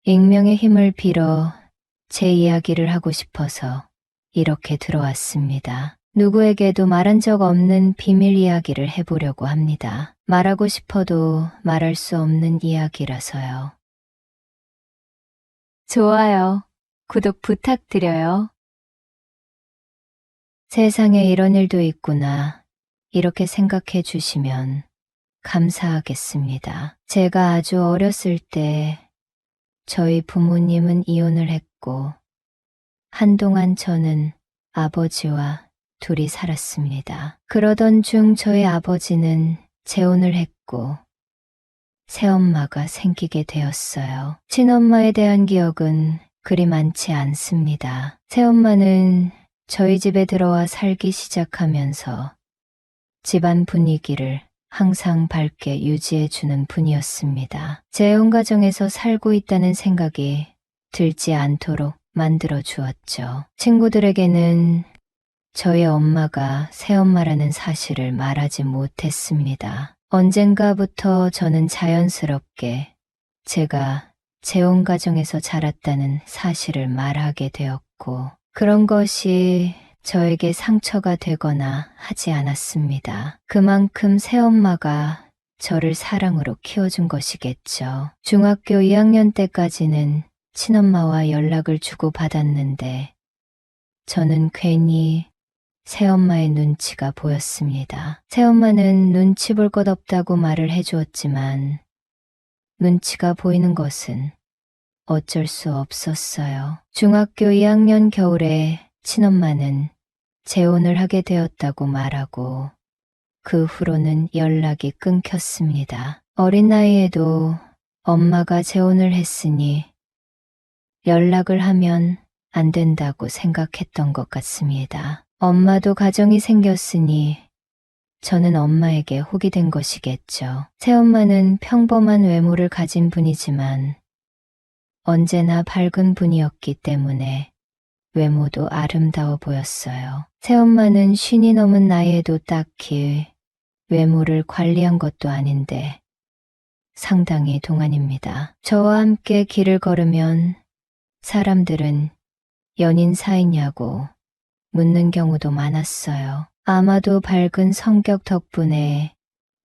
익명의 힘을 빌어 제 이야기를 하고 싶어서 이렇게 들어왔습니다. 누구에게도 말한 적 없는 비밀 이야기를 해보려고 합니다. 말하고 싶어도 말할 수 없는 이야기라서요. 좋아요. 구독 부탁드려요. 세상에 이런 일도 있구나. 이렇게 생각해 주시면 감사하겠습니다. 제가 아주 어렸을 때 저희 부모님은 이혼을 했고 한동안 저는 아버지와 둘이 살았습니다. 그러던 중 저희 아버지는 재혼을 했고 새엄마가 생기게 되었어요. 친엄마에 대한 기억은 그리 많지 않습니다. 새엄마는 저희 집에 들어와 살기 시작하면서 집안 분위기를 항상 밝게 유지해주는 분이었습니다. 재혼 가정에서 살고 있다는 생각이 들지 않도록 만들어 주었죠. 친구들에게는 저희 엄마가 새엄마라는 사실을 말하지 못했습니다. 언젠가부터 저는 자연스럽게 제가 재혼 가정에서 자랐다는 사실을 말하게 되었고 그런 것이 저에게 상처가 되거나 하지 않았습니다. 그만큼 새엄마가 저를 사랑으로 키워준 것이겠죠. 중학교 2학년 때까지는 친엄마와 연락을 주고받았는데 저는 괜히 새엄마의 눈치가 보였습니다. 새엄마는 눈치 볼 것 없다고 말을 해주었지만 눈치가 보이는 것은 어쩔 수 없었어요. 중학교 2학년 겨울에 친엄마는 재혼을 하게 되었다고 말하고 그 후로는 연락이 끊겼습니다. 어린 나이에도 엄마가 재혼을 했으니 연락을 하면 안 된다고 생각했던 것 같습니다. 엄마도 가정이 생겼으니 저는 엄마에게 혹이 된 것이겠죠. 새엄마는 평범한 외모를 가진 분이지만 언제나 밝은 분이었기 때문에 외모도 아름다워 보였어요. 새엄마는 50이 넘은 나이에도 딱히 외모를 관리한 것도 아닌데 상당히 동안입니다. 저와 함께 길을 걸으면 사람들은 연인 사이냐고 묻는 경우도 많았어요. 아마도 밝은 성격 덕분에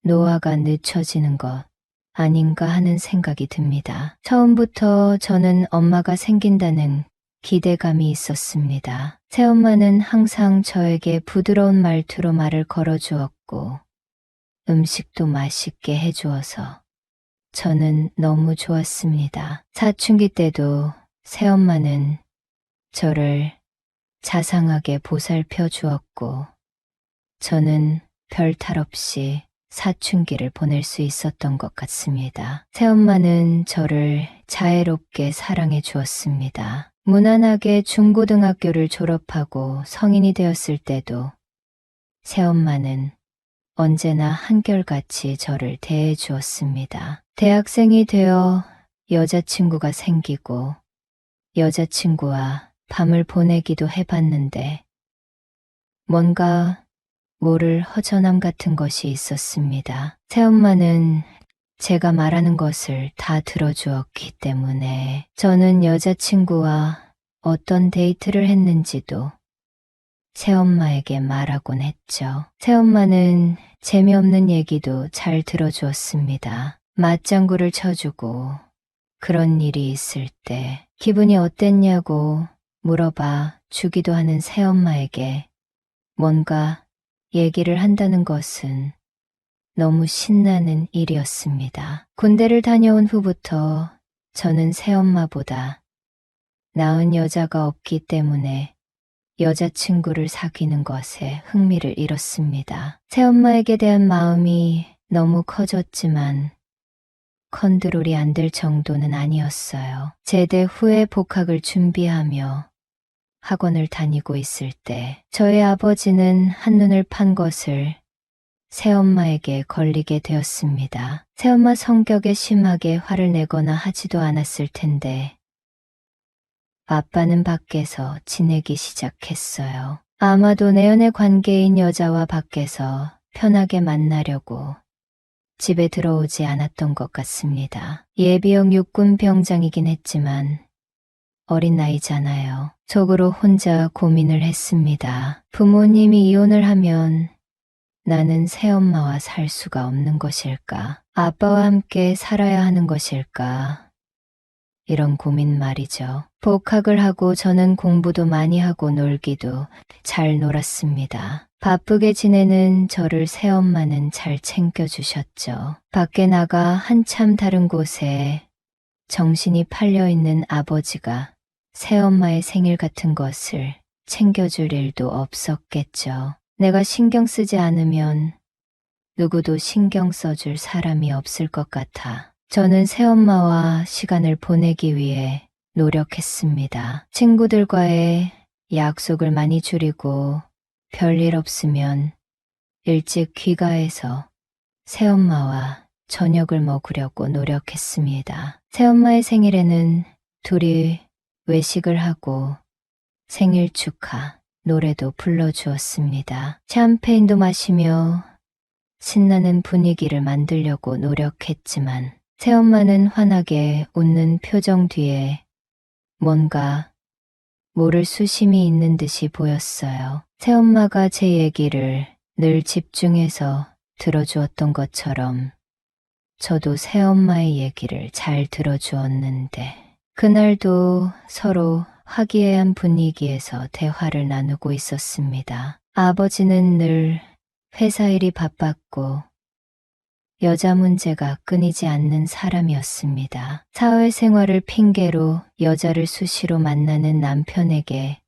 노화가 늦춰지는 것 아닌가 하는 생각이 듭니다. 처음부터 저는 엄마가 생긴다는 기대감이 있었습니다. 새엄마는 항상 저에게 부드러운 말투로 말을 걸어주었고 음식도 맛있게 해주어서 저는 너무 좋았습니다. 사춘기 때도 새엄마는 저를 자상하게 보살펴 주었고 저는 별 탈 없이 사춘기를 보낼 수 있었던 것 같습니다. 새엄마는 저를 자애롭게 사랑해 주었습니다. 무난하게 중고등학교를 졸업하고 성인이 되었을 때도 새엄마는 언제나 한결같이 저를 대해 주었습니다. 대학생이 되어 여자친구가 생기고 여자친구와 밤을 보내기도 해봤는데 뭔가 모를 허전함 같은 것이 있었습니다. 새엄마는 제가 말하는 것을 다 들어주었기 때문에 저는 여자친구와 어떤 데이트를 했는지도 새엄마에게 말하곤 했죠. 새엄마는 재미없는 얘기도 잘 들어주었습니다. 맞장구를 쳐주고 그런 일이 있을 때 기분이 어땠냐고 물어봐 주기도 하는 새엄마에게 뭔가 얘기를 한다는 것은 너무 신나는 일이었습니다. 군대를 다녀온 후부터 저는 새엄마보다 나은 여자가 없기 때문에 여자친구를 사귀는 것에 흥미를 잃었습니다. 새엄마에게 대한 마음이 너무 커졌지만 컨트롤이 안 될 정도는 아니었어요. 제대 후에 복학을 준비하며 학원을 다니고 있을 때 저의 아버지는 한눈을 판 것을 새엄마에게 걸리게 되었습니다. 새엄마 성격에 심하게 화를 내거나 하지도 않았을 텐데 아빠는 밖에서 지내기 시작했어요. 아마도 내연의 관계인 여자와 밖에서 편하게 만나려고 집에 들어오지 않았던 것 같습니다. 예비역 육군 병장이긴 했지만 어린 나이잖아요. 속으로 혼자 고민을 했습니다. 부모님이 이혼을 하면 나는 새엄마와 살 수가 없는 것일까? 아빠와 함께 살아야 하는 것일까? 이런 고민 말이죠. 복학을 하고 저는 공부도 많이 하고 놀기도 잘 놀았습니다. 바쁘게 지내는 저를 새엄마는 잘 챙겨주셨죠. 밖에 나가 한참 다른 곳에 정신이 팔려있는 아버지가 새엄마의 생일 같은 것을 챙겨줄 일도 없었겠죠. 내가 신경 쓰지 않으면 누구도 신경 써줄 사람이 없을 것 같아 저는 새엄마와 시간을 보내기 위해 노력했습니다. 친구들과의 약속을 많이 줄이고 별일 없으면 일찍 귀가해서 새엄마와 저녁을 먹으려고 노력했습니다. 새엄마의 생일에는 둘이 외식을 하고 생일 축하 노래도 불러주었습니다. 샴페인도 마시며 신나는 분위기를 만들려고 노력했지만 새엄마는 환하게 웃는 표정 뒤에 뭔가 모를 수심이 있는 듯이 보였어요. 새엄마가 제 얘기를 늘 집중해서 들어주었던 것처럼 저도 새엄마의 얘기를 잘 들어주었는데 그날도 서로 화기애애한 분위기에서 대화를 나누고 있었습니다. 아버지는 늘 회사 일이 바빴고 여자 문제가 끊이지 않는 사람이었습니다. 사회생활을 핑계로 여자를 수시로 만나는 남편에게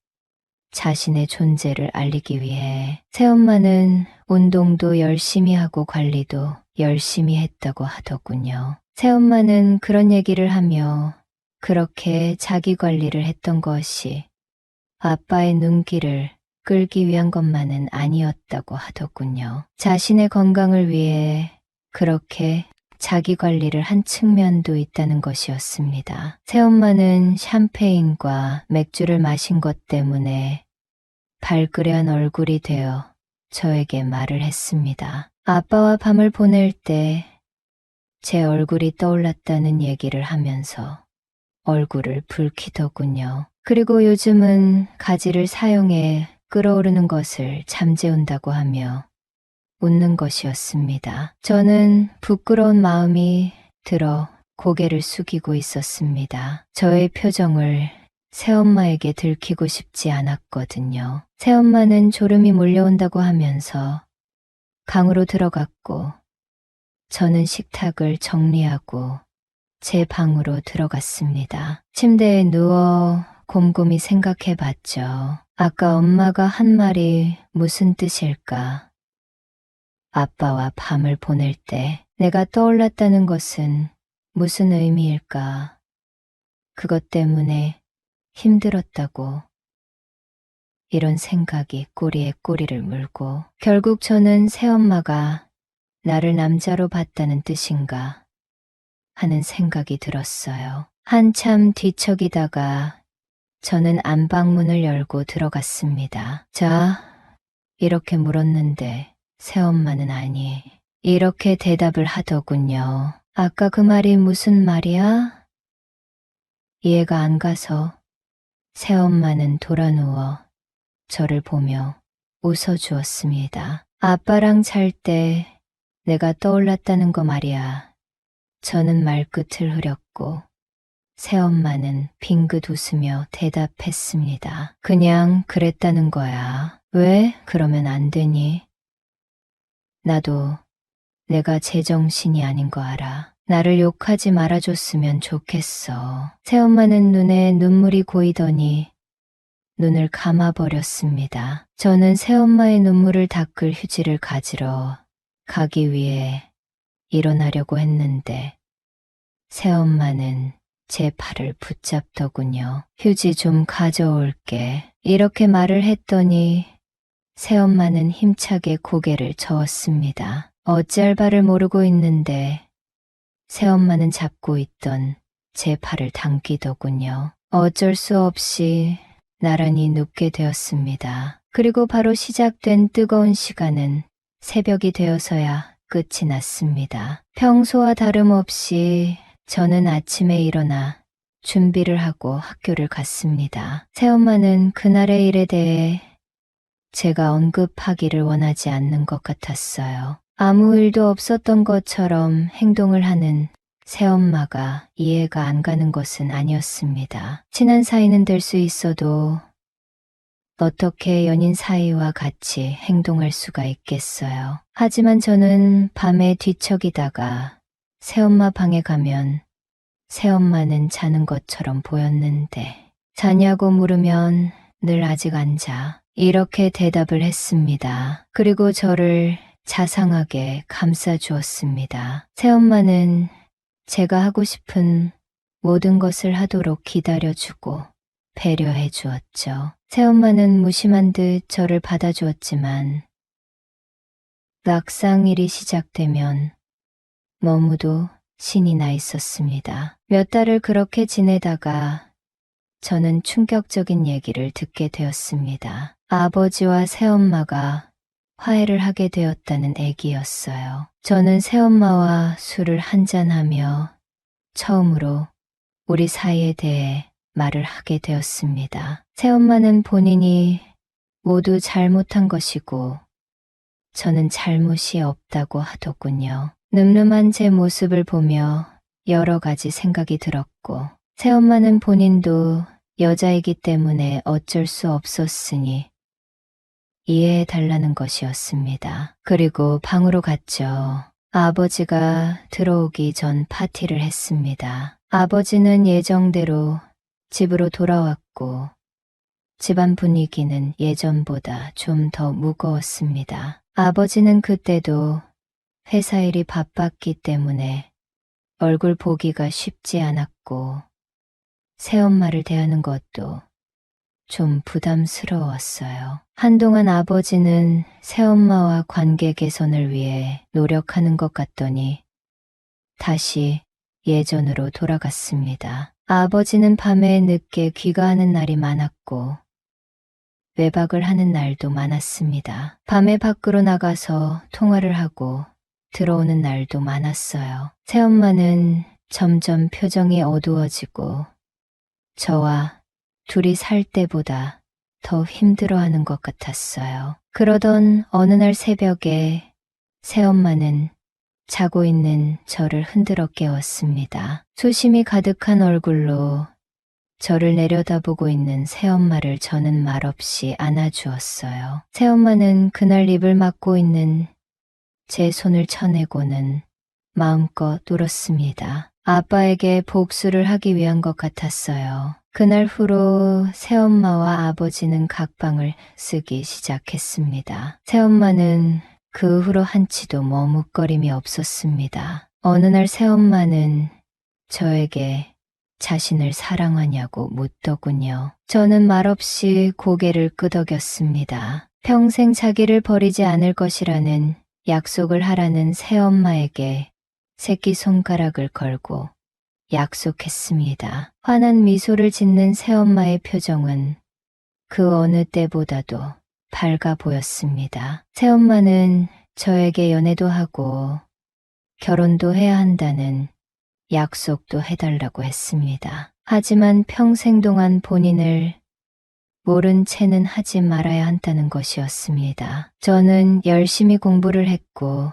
자신의 존재를 알리기 위해 새엄마는 운동도 열심히 하고 관리도 열심히 했다고 하더군요. 새엄마는 그런 얘기를 하며 그렇게 자기 관리를 했던 것이 아빠의 눈길을 끌기 위한 것만은 아니었다고 하더군요. 자신의 건강을 위해 그렇게 자기 관리를 한 측면도 있다는 것이었습니다. 새엄마는 샴페인과 맥주를 마신 것 때문에 발그레한 얼굴이 되어 저에게 말을 했습니다. 아빠와 밤을 보낼 때 제 얼굴이 떠올랐다는 얘기를 하면서 얼굴을 붉히더군요. 그리고 요즘은 가지를 사용해 끓어오르는 것을 잠재운다고 하며 웃는 것이었습니다. 저는 부끄러운 마음이 들어 고개를 숙이고 있었습니다. 저의 표정을 새엄마에게 들키고 싶지 않았거든요. 새엄마는 졸음이 몰려온다고 하면서 방으로 들어갔고 저는 식탁을 정리하고 제 방으로 들어갔습니다. 침대에 누워 곰곰이 생각해 봤죠. 아까 엄마가 한 말이 무슨 뜻일까? 아빠와 밤을 보낼 때 내가 떠올랐다는 것은 무슨 의미일까? 그것 때문에 힘들었다고. 이런 생각이 꼬리에 꼬리를 물고 결국 저는 새엄마가 나를 남자로 봤다는 뜻인가 하는 생각이 들었어요. 한참 뒤척이다가 저는 안방문을 열고 들어갔습니다. 자, 이렇게 물었는데 새엄마는 아니, 이렇게 대답을 하더군요. 아까 그 말이 무슨 말이야? 이해가 안 가서 새엄마는 돌아누워 저를 보며 웃어주었습니다. 아빠랑 잘 때 내가 떠올랐다는 거 말이야. 저는 말끝을 흐렸고 새엄마는 빙긋 웃으며 대답했습니다. 그냥 그랬다는 거야. 왜 그러면 안 되니? 나도 내가 제정신이 아닌 거 알아. 나를 욕하지 말아줬으면 좋겠어. 새엄마는 눈에 눈물이 고이더니 눈을 감아버렸습니다. 저는 새엄마의 눈물을 닦을 휴지를 가지러 가기 위해 일어나려고 했는데 새엄마는 제 팔을 붙잡더군요. 휴지 좀 가져올게. 이렇게 말을 했더니 새엄마는 힘차게 고개를 저었습니다. 어찌할 바를 모르고 있는데 새엄마는 잡고 있던 제 팔을 당기더군요. 어쩔 수 없이 나란히 눕게 되었습니다. 그리고 바로 시작된 뜨거운 시간은 새벽이 되어서야 끝이 났습니다. 평소와 다름없이 저는 아침에 일어나 준비를 하고 학교를 갔습니다. 새엄마는 그날의 일에 대해 제가 언급하기를 원하지 않는 것 같았어요. 아무 일도 없었던 것처럼 행동을 하는 새엄마가 이해가 안 가는 것은 아니었습니다. 친한 사이는 될 수 있어도 어떻게 연인 사이와 같이 행동할 수가 있겠어요. 하지만 저는 밤에 뒤척이다가 새엄마 방에 가면 새엄마는 자는 것처럼 보였는데 자냐고 물으면 늘 아직 안 자. 이렇게 대답을 했습니다. 그리고 저를 자상하게 감싸 주었습니다. 새엄마는 제가 하고 싶은 모든 것을 하도록 기다려주고 배려해 주었죠. 새엄마는 무심한 듯 저를 받아주었지만 낙상일이 시작되면 너무도 신이 나 있었습니다. 몇 달을 그렇게 지내다가 저는 충격적인 얘기를 듣게 되었습니다. 아버지와 새엄마가 화해를 하게 되었다는 얘기였어요. 저는 새엄마와 술을 한잔하며 처음으로 우리 사이에 대해 말을 하게 되었습니다. 새엄마는 본인이 모두 잘못한 것이고 저는 잘못이 없다고 하더군요. 늠름한 제 모습을 보며 여러 가지 생각이 들었고 새엄마는 본인도 여자이기 때문에 어쩔 수 없었으니 이해해 달라는 것이었습니다. 그리고 방으로 갔죠. 아버지가 들어오기 전 파티를 했습니다. 아버지는 예정대로 집으로 돌아왔고 집안 분위기는 예전보다 좀 더 무거웠습니다. 아버지는 그때도 회사 일이 바빴기 때문에 얼굴 보기가 쉽지 않았고 새엄마를 대하는 것도 좀 부담스러웠어요. 한동안 아버지는 새엄마와 관계 개선을 위해 노력하는 것 같더니 다시 예전으로 돌아갔습니다. 아버지는 밤에 늦게 귀가하는 날이 많았고 외박을 하는 날도 많았습니다. 밤에 밖으로 나가서 통화를 하고 들어오는 날도 많았어요. 새엄마는 점점 표정이 어두워지고 저와 둘이 살 때보다 더 힘들어하는 것 같았어요. 그러던 어느 날 새벽에 새엄마는 자고 있는 저를 흔들어 깨웠습니다. 수심이 가득한 얼굴로 저를 내려다보고 있는 새엄마를 저는 말없이 안아주었어요. 새엄마는 그날 입을 막고 있는 제 손을 쳐내고는 마음껏 울었습니다. 아빠에게 복수를 하기 위한 것 같았어요. 그날 후로 새엄마와 아버지는 각방을 쓰기 시작했습니다. 새엄마는 그 후로 한치도 머뭇거림이 없었습니다. 어느 날 새엄마는 저에게 자신을 사랑하냐고 묻더군요. 저는 말없이 고개를 끄덕였습니다. 평생 자기를 버리지 않을 것이라는 약속을 하라는 새엄마에게 새끼손가락을 걸고 약속했습니다. 환한 미소를 짓는 새엄마의 표정은 그 어느 때보다도 밝아 보였습니다. 새엄마는 저에게 연애도 하고 결혼도 해야 한다는 약속도 해달라고 했습니다. 하지만 평생 동안 본인을 모른 채는 하지 말아야 한다는 것이었습니다. 저는 열심히 공부를 했고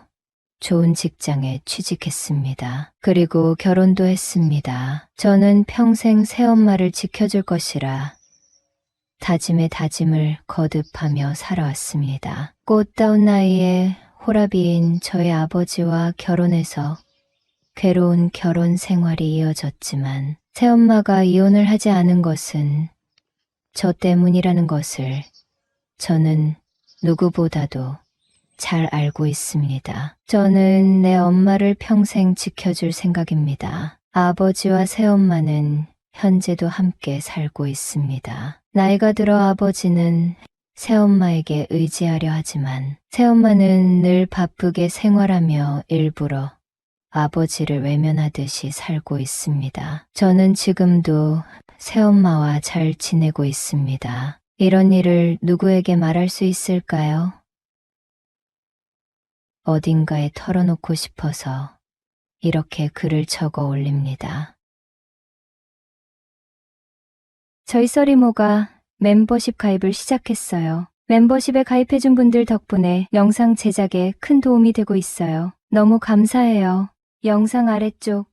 좋은 직장에 취직했습니다. 그리고 결혼도 했습니다. 저는 평생 새엄마를 지켜줄 것이라 다짐에 다짐을 거듭하며 살아왔습니다. 꽃다운 나이에 호라비인 저의 아버지와 결혼해서 괴로운 결혼 생활이 이어졌지만 새엄마가 이혼을 하지 않은 것은 저 때문이라는 것을 저는 누구보다도 잘 알고 있습니다. 저는 내 엄마를 평생 지켜줄 생각입니다. 아버지와 새엄마는 현재도 함께 살고 있습니다. 나이가 들어 아버지는 새엄마에게 의지하려 하지만 새엄마는 늘 바쁘게 생활하며 일부러 아버지를 외면하듯이 살고 있습니다. 저는 지금도 새엄마와 잘 지내고 있습니다. 이런 일을 누구에게 말할 수 있을까요? 어딘가에 털어놓고 싶어서 이렇게 글을 적어 올립니다. 저희 써리모가 멤버십 가입을 시작했어요. 멤버십에 가입해준 분들 덕분에 영상 제작에 큰 도움이 되고 있어요. 너무 감사해요. 영상 아래쪽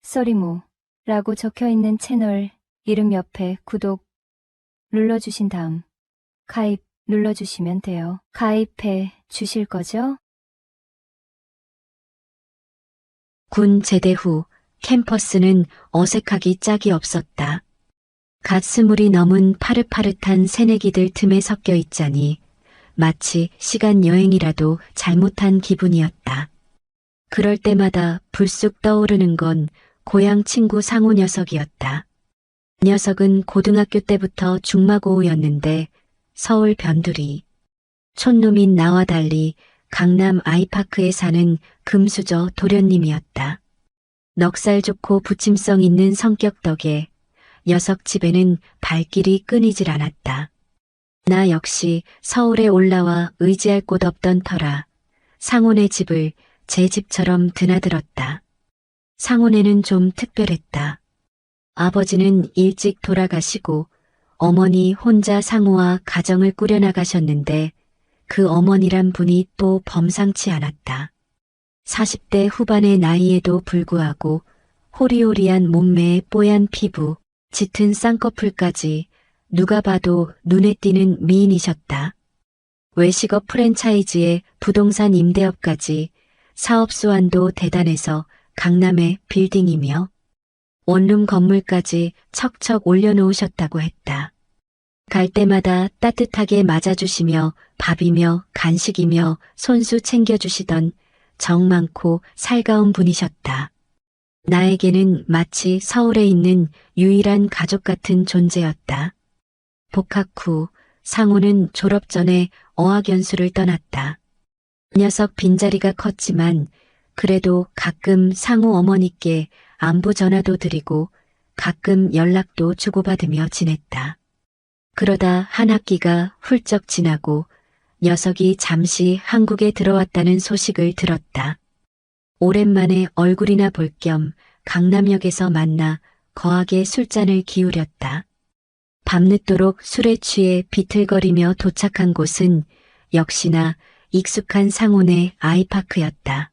써리모라고 적혀있는 채널 이름 옆에 구독 눌러주신 다음 가입 눌러주시면 돼요. 가입해 주실 거죠? 군 제대 후 캠퍼스는 어색하기 짝이 없었다. 갓 20이 넘은 파릇파릇한 새내기들 틈에 섞여 있자니 마치 시간 여행이라도 잘못한 기분이었다. 그럴 때마다 불쑥 떠오르는 건 고향 친구 상우 녀석이었다. 녀석은 고등학교 때부터 중마고우였는데 서울 변두리. 촌놈인 나와 달리 강남 아이파크에 사는 금수저 도련님이었다. 넉살 좋고 부침성 있는 성격 덕에 녀석 집에는 발길이 끊이질 않았다. 나 역시 서울에 올라와 의지할 곳 없던 터라 상훈의 집을 제 집처럼 드나들었다. 상훈에는 좀 특별했다. 아버지는 일찍 돌아가시고 어머니 혼자 상우와 가정을 꾸려나가셨는데 그 어머니란 분이 또 범상치 않았다. 40대 후반의 나이에도 불구하고 호리호리한 몸매에 뽀얀 피부, 짙은 쌍꺼풀까지 누가 봐도 눈에 띄는 미인이셨다. 외식업 프랜차이즈에 부동산 임대업까지 사업 수완도 대단해서 강남의 빌딩이며 원룸 건물까지 척척 올려놓으셨다고 했다. 갈 때마다 따뜻하게 맞아주시며 밥이며 간식이며 손수 챙겨주시던 정 많고 살가운 분이셨다. 나에게는 마치 서울에 있는 유일한 가족 같은 존재였다. 복학 후 상우는 졸업 전에 어학연수를 떠났다. 녀석 빈자리가 컸지만 그래도 가끔 상우 어머니께 안부 전화도 드리고 가끔 연락도 주고받으며 지냈다. 그러다 한 학기가 훌쩍 지나고 녀석이 잠시 한국에 들어왔다는 소식을 들었다. 오랜만에 얼굴이나 볼 겸 강남역에서 만나 거하게 술잔을 기울였다. 밤늦도록 술에 취해 비틀거리며 도착한 곳은 역시나 익숙한 상온의 아이파크였다.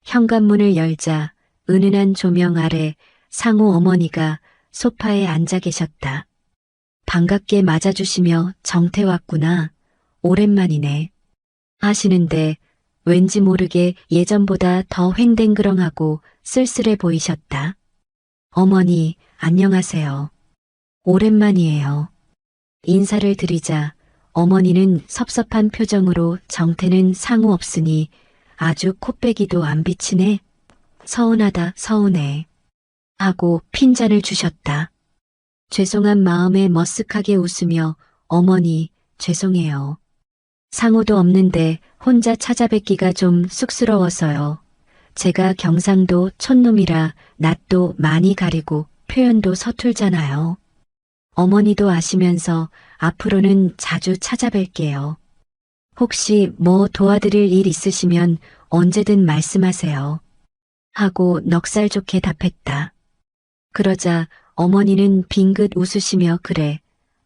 현관문을 열자 은은한 조명 아래 상우 어머니가 소파에 앉아 계셨다. 반갑게 맞아주시며 정태 왔구나. 오랜만이네. 하시는데 왠지 모르게 예전보다 더 횡댕그렁하고 쓸쓸해 보이셨다. 어머니, 안녕하세요. 오랜만이에요. 인사를 드리자 어머니는 섭섭한 표정으로 정태는 상우 없으니 아주 코빼기도 안 비치네. 서운하다 서운해. 하고 핀잔을 주셨다. 죄송한 마음에 머쓱하게 웃으며 어머니 죄송해요. 상호도 없는데 혼자 찾아뵙기가 좀 쑥스러워서요. 제가 경상도 촌놈이라 낯도 많이 가리고 표현도 서툴잖아요. 어머니도 아시면서 앞으로는 자주 찾아뵐게요. 혹시 뭐 도와드릴 일 있으시면 언제든 말씀하세요. 하고 넉살 좋게 답했다. 그러자 어머니는 빙긋 웃으시며 그래,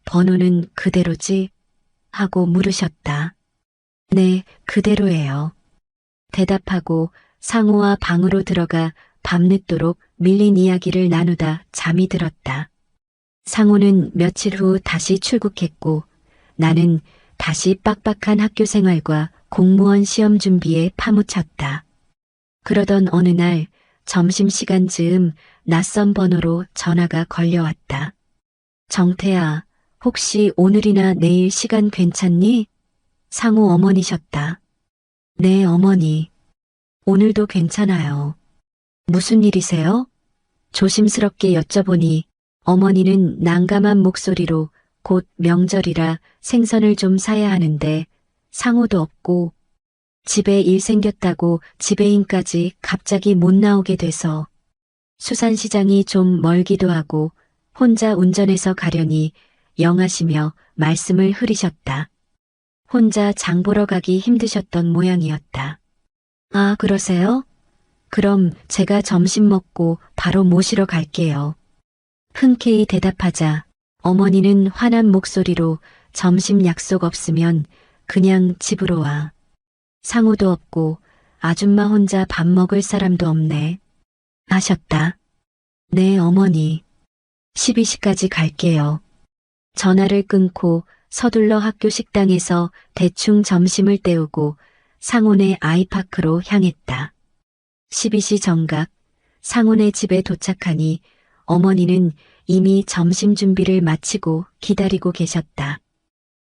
번호는 그대로지? 하고 물으셨다. 네, 그대로예요. 대답하고 상우와 방으로 들어가 밤늦도록 밀린 이야기를 나누다 잠이 들었다. 상우는 며칠 후 다시 출국했고 나는 다시 빡빡한 학교 생활과 공무원 시험 준비에 파묻혔다. 그러던 어느 날 점심시간 즈음 낯선 번호로 전화가 걸려왔다. 정태야, 혹시 오늘이나 내일 시간 괜찮니? 상우 어머니셨다. 네, 어머니. 오늘도 괜찮아요. 무슨 일이세요? 조심스럽게 여쭤보니 어머니는 난감한 목소리로 곧 명절이라 생선을 좀 사야 하는데 상호도 없고 집에 일 생겼다고 지배인까지 갑자기 못 나오게 돼서 수산시장이 좀 멀기도 하고 혼자 운전해서 가려니 영하시며 말씀을 흐리셨다. 혼자 장 보러 가기 힘드셨던 모양이었다. 아, 그러세요? 그럼 제가 점심 먹고 바로 모시러 갈게요. 흔쾌히 대답하자 어머니는 화난 목소리로 점심 약속 없으면 그냥 집으로 와. 상호도 없고 아줌마 혼자 밥 먹을 사람도 없네. 하셨다. 네, 어머니. 12시까지 갈게요. 전화를 끊고 서둘러 학교 식당에서 대충 점심을 때우고 상훈의 아이파크로 향했다. 12시 정각 상훈의 집에 도착하니 어머니는 이미 점심 준비를 마치고 기다리고 계셨다.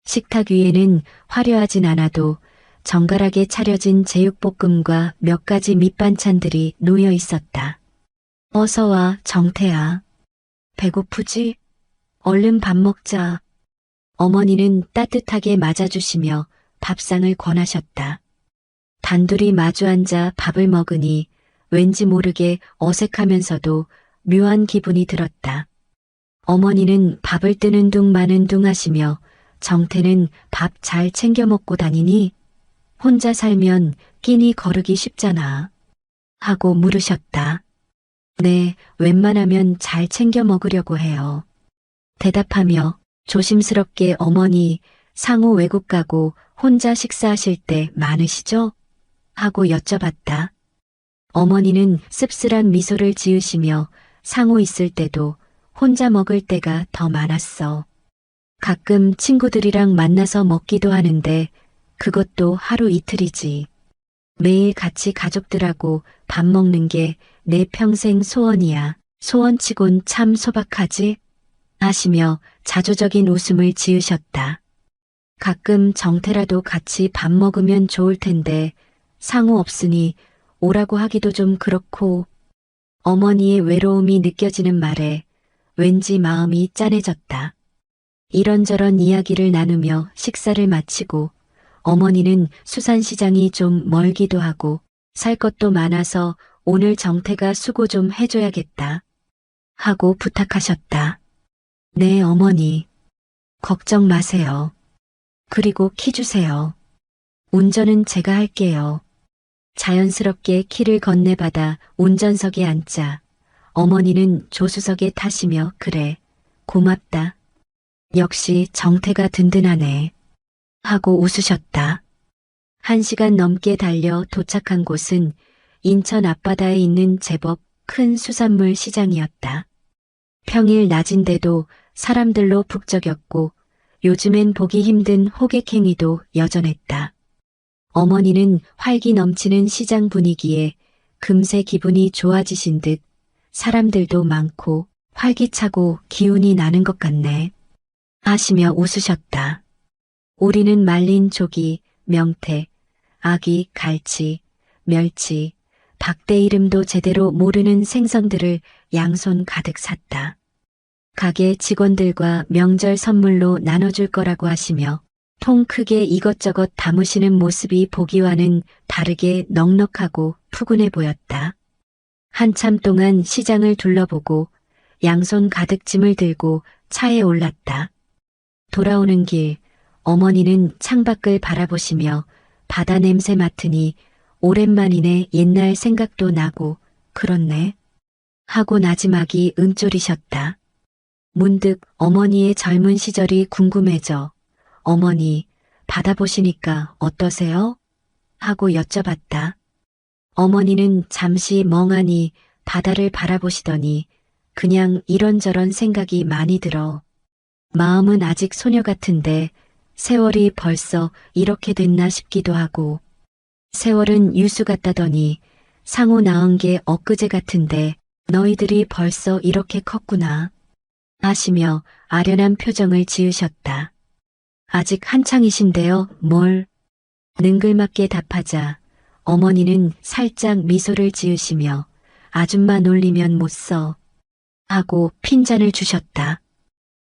식탁 위에는 화려하진 않아도 정갈하게 차려진 제육볶음과 몇 가지 밑반찬들이 놓여 있었다. 어서 와, 정태야. 배고프지? 얼른 밥 먹자. 어머니는 따뜻하게 맞아주시며 밥상을 권하셨다. 단둘이 마주 앉아 밥을 먹으니 왠지 모르게 어색하면서도 묘한 기분이 들었다. 어머니는 밥을 뜨는 둥 마는 둥 하시며 정태는 밥 잘 챙겨 먹고 다니니? 혼자 살면 끼니 거르기 쉽잖아. 하고 물으셨다. 네, 웬만하면 잘 챙겨 먹으려고 해요. 대답하며 조심스럽게 어머니 상호 외국 가고 혼자 식사하실 때 많으시죠? 하고 여쭤봤다. 어머니는 씁쓸한 미소를 지으시며 상호 있을 때도 혼자 먹을 때가 더 많았어. 가끔 친구들이랑 만나서 먹기도 하는데 그것도 하루 이틀이지. 매일 같이 가족들하고 밥 먹는 게 내 평생 소원이야. 소원치곤 참 소박하지? 하시며 자조적인 웃음을 지으셨다. 가끔 정태라도 같이 밥 먹으면 좋을 텐데 상호 없으니 오라고 하기도 좀 그렇고. 어머니의 외로움이 느껴지는 말에 왠지 마음이 짠해졌다. 이런저런 이야기를 나누며 식사를 마치고 어머니는 수산시장이 좀 멀기도 하고 살 것도 많아서 오늘 정태가 수고 좀 해줘야겠다 하고 부탁하셨다. 네, 어머니. 걱정 마세요. 그리고 키 주세요. 운전은 제가 할게요. 자연스럽게 키를 건네받아 운전석에 앉자 어머니는 조수석에 타시며 그래, 고맙다. 역시 정태가 든든하네. 하고 웃으셨다. 1시간 넘게 달려 도착한 곳은 인천 앞바다에 있는 제법 큰 수산물 시장이었다. 평일 낮인데도 사람들로 북적였고 요즘엔 보기 힘든 호객 행위도 여전했다. 어머니는 활기 넘치는 시장 분위기에 금세 기분이 좋아지신 듯 사람들도 많고 활기차고 기운이 나는 것 같네. 하시며 웃으셨다. 우리는 말린 조기, 명태, 아기, 갈치, 멸치, 박대 이름도 제대로 모르는 생선들을 양손 가득 샀다. 가게 직원들과 명절 선물로 나눠줄 거라고 하시며 통 크게 이것저것 담으시는 모습이 보기와는 다르게 넉넉하고 푸근해 보였다. 한참 동안 시장을 둘러보고 양손 가득 짐을 들고 차에 올랐다. 돌아오는 길 어머니는 창밖을 바라보시며 바다 냄새 맡으니 오랜만이네 옛날 생각도 나고 그렇네 하고 나지막이 음조리셨다. 문득 어머니의 젊은 시절이 궁금해져 어머니 바다 보시니까 어떠세요? 하고 여쭤봤다. 어머니는 잠시 멍하니 바다를 바라보시더니 그냥 이런저런 생각이 많이 들어. 마음은 아직 소녀 같은데 세월이 벌써 이렇게 됐나 싶기도 하고 세월은 유수 같다더니 상호 낳은 게 엊그제 같은데 너희들이 벌써 이렇게 컸구나 하시며 아련한 표정을 지으셨다. 아직 한창이신데요, 뭘? 능글맞게 답하자 어머니는 살짝 미소를 지으시며 아줌마 놀리면 못 써 하고 핀잔을 주셨다.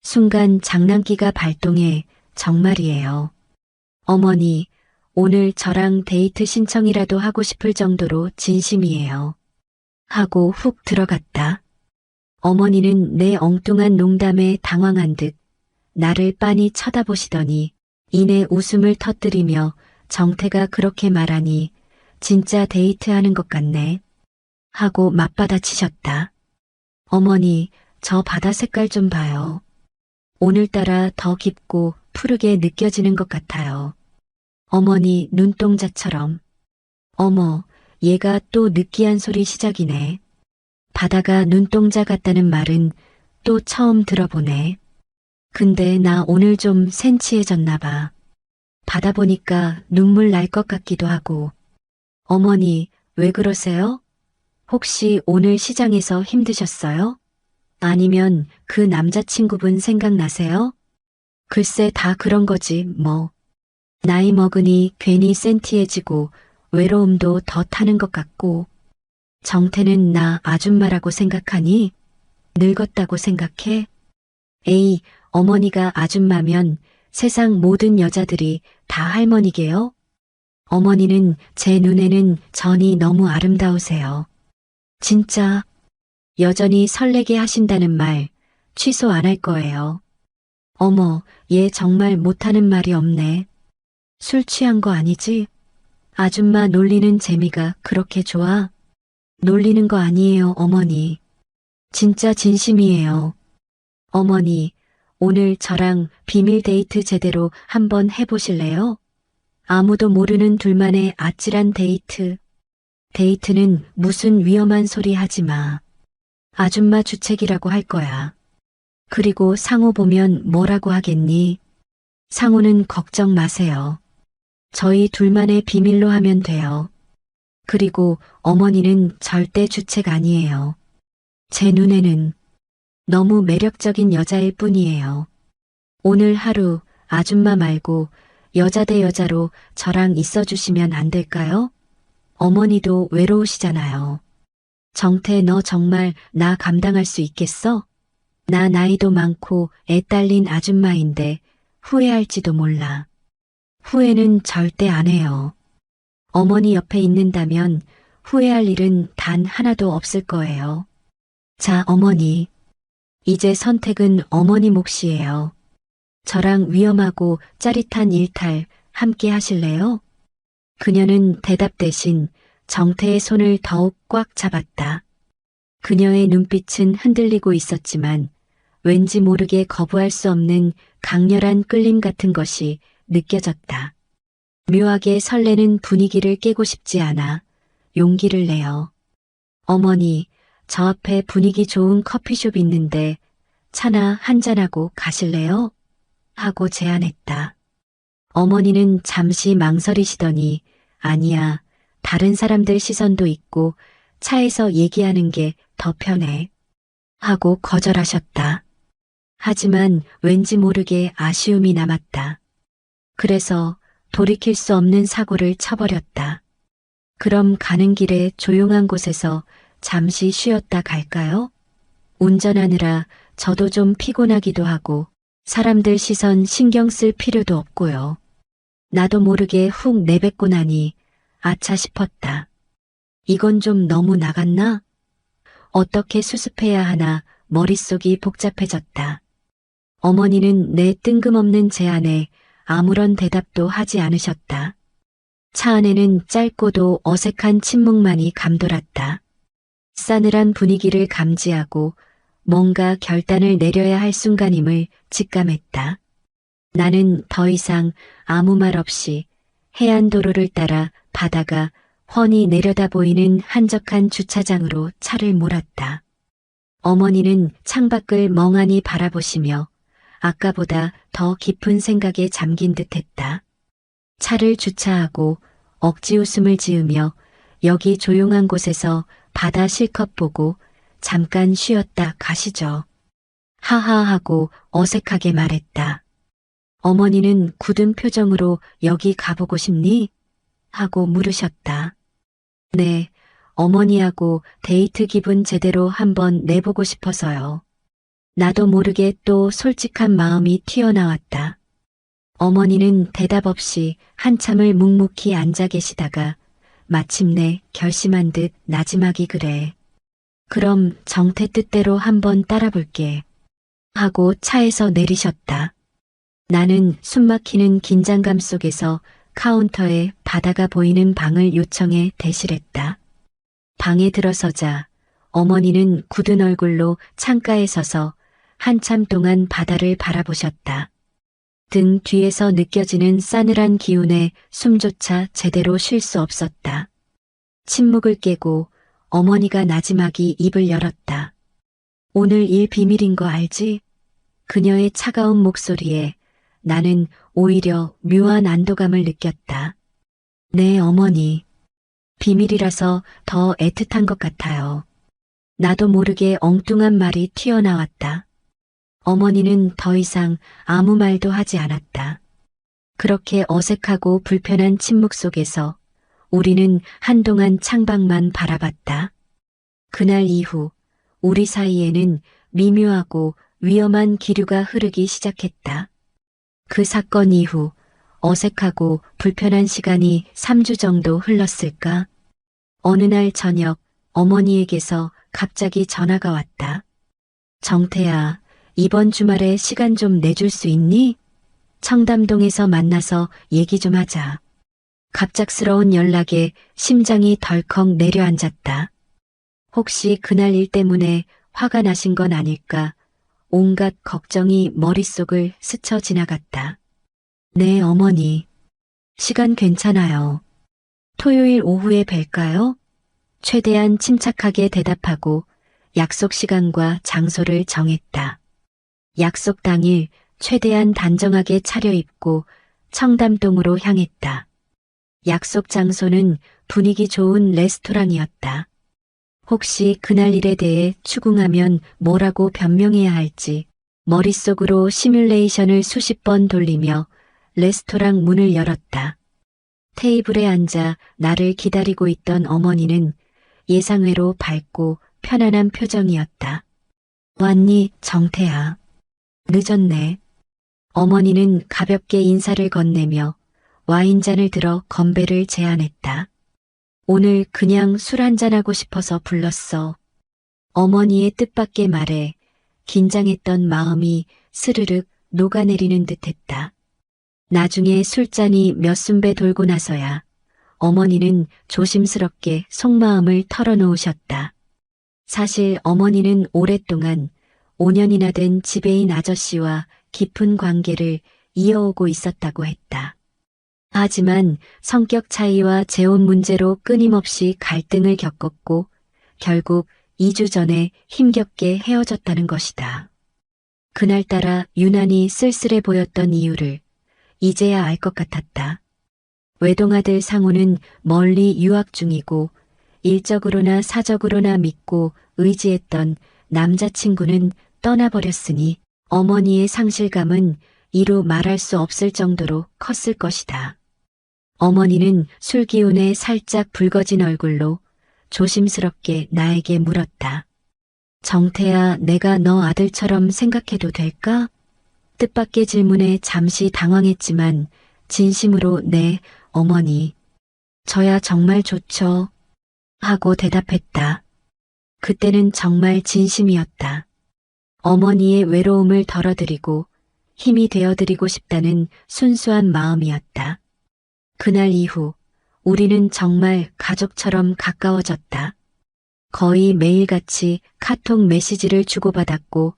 순간 장난기가 발동해 정말이에요. 어머니, 오늘 저랑 데이트 신청이라도 하고 싶을 정도로 진심이에요. 하고 훅 들어갔다. 어머니는 내 엉뚱한 농담에 당황한 듯 나를 빤히 쳐다보시더니 이내 웃음을 터뜨리며 정태가 그렇게 말하니 진짜 데이트하는 것 같네. 하고 맞받아치셨다. 어머니, 저 바다 색깔 좀 봐요. 오늘따라 더 깊고 푸르게 느껴지는 것 같아요. 어머니 눈동자처럼. 어머, 얘가 또 느끼한 소리 시작이네. 바다가 눈동자 같다는 말은 또 처음 들어보네. 근데 나 오늘 좀 센치해졌나 봐. 바다 보니까 눈물 날 것 같기도 하고. 어머니, 왜 그러세요? 혹시 오늘 시장에서 힘드셨어요? 아니면 그 남자친구분 생각나세요? 글쎄 다 그런 거지, 뭐. 나이 먹으니 괜히 센티해지고 외로움도 더 타는 것 같고. 정태는 나 아줌마라고 생각하니? 늙었다고 생각해? 에이, 어머니가 아줌마면 세상 모든 여자들이 다 할머니게요? 어머니는 제 눈에는 전이 너무 아름다우세요. 진짜 여전히 설레게 하신다는 말 취소 안 할 거예요. 어머, 얘 정말 못하는 말이 없네. 술 취한 거 아니지? 아줌마 놀리는 재미가 그렇게 좋아? 놀리는 거 아니에요, 어머니. 진짜 진심이에요. 어머니, 오늘 저랑 비밀 데이트 제대로 한번 해보실래요? 아무도 모르는 둘만의 아찔한 데이트. 데이트는 무슨 위험한 소리 하지 마. 아줌마 주책이라고 할 거야. 그리고 상호 보면 뭐라고 하겠니? 상호는 걱정 마세요. 저희 둘만의 비밀로 하면 돼요. 그리고 어머니는 절대 주책 아니에요. 제 눈에는 너무 매력적인 여자일 뿐이에요. 오늘 하루 아줌마 말고 여자 대 여자로 저랑 있어주시면 안 될까요? 어머니도 외로우시잖아요. 정태 너 정말 나 감당할 수 있겠어? 나 나이도 많고 애 딸린 아줌마인데 후회할지도 몰라. 후회는 절대 안 해요. 어머니 옆에 있는다면 후회할 일은 단 하나도 없을 거예요. 자, 어머니. 이제 선택은 어머니 몫이에요. 저랑 위험하고 짜릿한 일탈 함께 하실래요? 그녀는 대답 대신 정태의 손을 더욱 꽉 잡았다. 그녀의 눈빛은 흔들리고 있었지만 왠지 모르게 거부할 수 없는 강렬한 끌림 같은 것이 느껴졌다. 묘하게 설레는 분위기를 깨고 싶지 않아 용기를 내어. 어머니, 저 앞에 분위기 좋은 커피숍 있는데 차나 한잔하고 가실래요? 하고 제안했다. 어머니는 잠시 망설이시더니 아니야, 다른 사람들 시선도 있고 차에서 얘기하는 게 더 편해. 하고 거절하셨다. 하지만 왠지 모르게 아쉬움이 남았다. 그래서 돌이킬 수 없는 사고를 쳐버렸다. 그럼 가는 길에 조용한 곳에서 잠시 쉬었다 갈까요? 운전하느라 저도 좀 피곤하기도 하고 사람들 시선 신경 쓸 필요도 없고요. 나도 모르게 훅 내뱉고 나니 아차 싶었다. 이건 좀 너무 나갔나? 어떻게 수습해야 하나 머릿속이 복잡해졌다. 어머니는 내 뜬금없는 제안에 아무런 대답도 하지 않으셨다. 차 안에는 짧고도 어색한 침묵만이 감돌았다. 싸늘한 분위기를 감지하고 뭔가 결단을 내려야 할 순간임을 직감했다. 나는 더 이상 아무 말 없이 해안도로를 따라 바다가 훤히 내려다 보이는 한적한 주차장으로 차를 몰았다. 어머니는 창밖을 멍하니 바라보시며 아까보다 더 깊은 생각에 잠긴 듯했다. 차를 주차하고 억지 웃음을 지으며 여기 조용한 곳에서 바다 실컷 보고 잠깐 쉬었다 가시죠. 하하하고 어색하게 말했다. 어머니는 굳은 표정으로 여기 가보고 싶니? 하고 물으셨다. 네, 어머니하고 데이트 기분 제대로 한번 내보고 싶어서요. 나도 모르게 또 솔직한 마음이 튀어나왔다. 어머니는 대답 없이 한참을 묵묵히 앉아 계시다가 마침내 결심한 듯 나지막이 그래. 그럼 정태 뜻대로 한번 따라볼게. 하고 차에서 내리셨다. 나는 숨막히는 긴장감 속에서 카운터에 바다가 보이는 방을 요청해 대실했다. 방에 들어서자 어머니는 굳은 얼굴로 창가에 서서 한참 동안 바다를 바라보셨다. 등 뒤에서 느껴지는 싸늘한 기운에 숨조차 제대로 쉴 수 없었다. 침묵을 깨고 어머니가 나지막이 입을 열었다. 오늘 일 비밀인 거 알지? 그녀의 차가운 목소리에 나는 오히려 묘한 안도감을 느꼈다. 네, 어머니. 비밀이라서 더 애틋한 것 같아요. 나도 모르게 엉뚱한 말이 튀어나왔다. 어머니는 더 이상 아무 말도 하지 않았다. 그렇게 어색하고 불편한 침묵 속에서 우리는 한동안 창밖만 바라봤다. 그날 이후 우리 사이에는 미묘하고 위험한 기류가 흐르기 시작했다. 그 사건 이후 어색하고 불편한 시간이 3주 정도 흘렀을까? 어느 날 저녁 어머니에게서 갑자기 전화가 왔다. 정태야, 이번 주말에 시간 좀 내줄 수 있니? 청담동에서 만나서 얘기 좀 하자. 갑작스러운 연락에 심장이 덜컥 내려앉았다. 혹시 그날 일 때문에 화가 나신 건 아닐까? 온갖 걱정이 머릿속을 스쳐 지나갔다. 네, 어머니. 시간 괜찮아요. 토요일 오후에 뵐까요? 최대한 침착하게 대답하고 약속 시간과 장소를 정했다. 약속 당일 최대한 단정하게 차려입고 청담동으로 향했다. 약속 장소는 분위기 좋은 레스토랑이었다. 혹시 그날 일에 대해 추궁하면 뭐라고 변명해야 할지 머릿속으로 시뮬레이션을 수십 번 돌리며 레스토랑 문을 열었다. 테이블에 앉아 나를 기다리고 있던 어머니는 예상외로 밝고 편안한 표정이었다. 왔니, 정태야. 늦었네. 어머니는 가볍게 인사를 건네며 와인잔을 들어 건배를 제안했다. 오늘 그냥 술 한잔하고 싶어서 불렀어. 어머니의 뜻밖의 말에 긴장했던 마음이 스르륵 녹아내리는 듯했다. 나중에 술잔이 몇 순배 돌고 나서야 어머니는 조심스럽게 속마음을 털어놓으셨다. 사실 어머니는 오랫동안 5년이나 된 지배인 아저씨와 깊은 관계를 이어오고 있었다고 했다. 하지만 성격 차이와 재혼 문제로 끊임없이 갈등을 겪었고 결국 2주 전에 힘겹게 헤어졌다는 것이다. 그날따라 유난히 쓸쓸해 보였던 이유를 이제야 알 것 같았다. 외동아들 상우는 멀리 유학 중이고 일적으로나 사적으로나 믿고 의지했던 남자친구는 떠나버렸으니 어머니의 상실감은 이루 말할 수 없을 정도로 컸을 것이다. 어머니는 술 기운에 살짝 붉어진 얼굴로 조심스럽게 나에게 물었다. 정태야, 내가 너 아들처럼 생각해도 될까? 뜻밖의 질문에 잠시 당황했지만 진심으로 네, 어머니. 저야 정말 좋죠. 하고 대답했다. 그때는 정말 진심이었다. 어머니의 외로움을 덜어드리고 힘이 되어드리고 싶다는 순수한 마음이었다. 그날 이후 우리는 정말 가족처럼 가까워졌다. 거의 매일같이 카톡 메시지를 주고받았고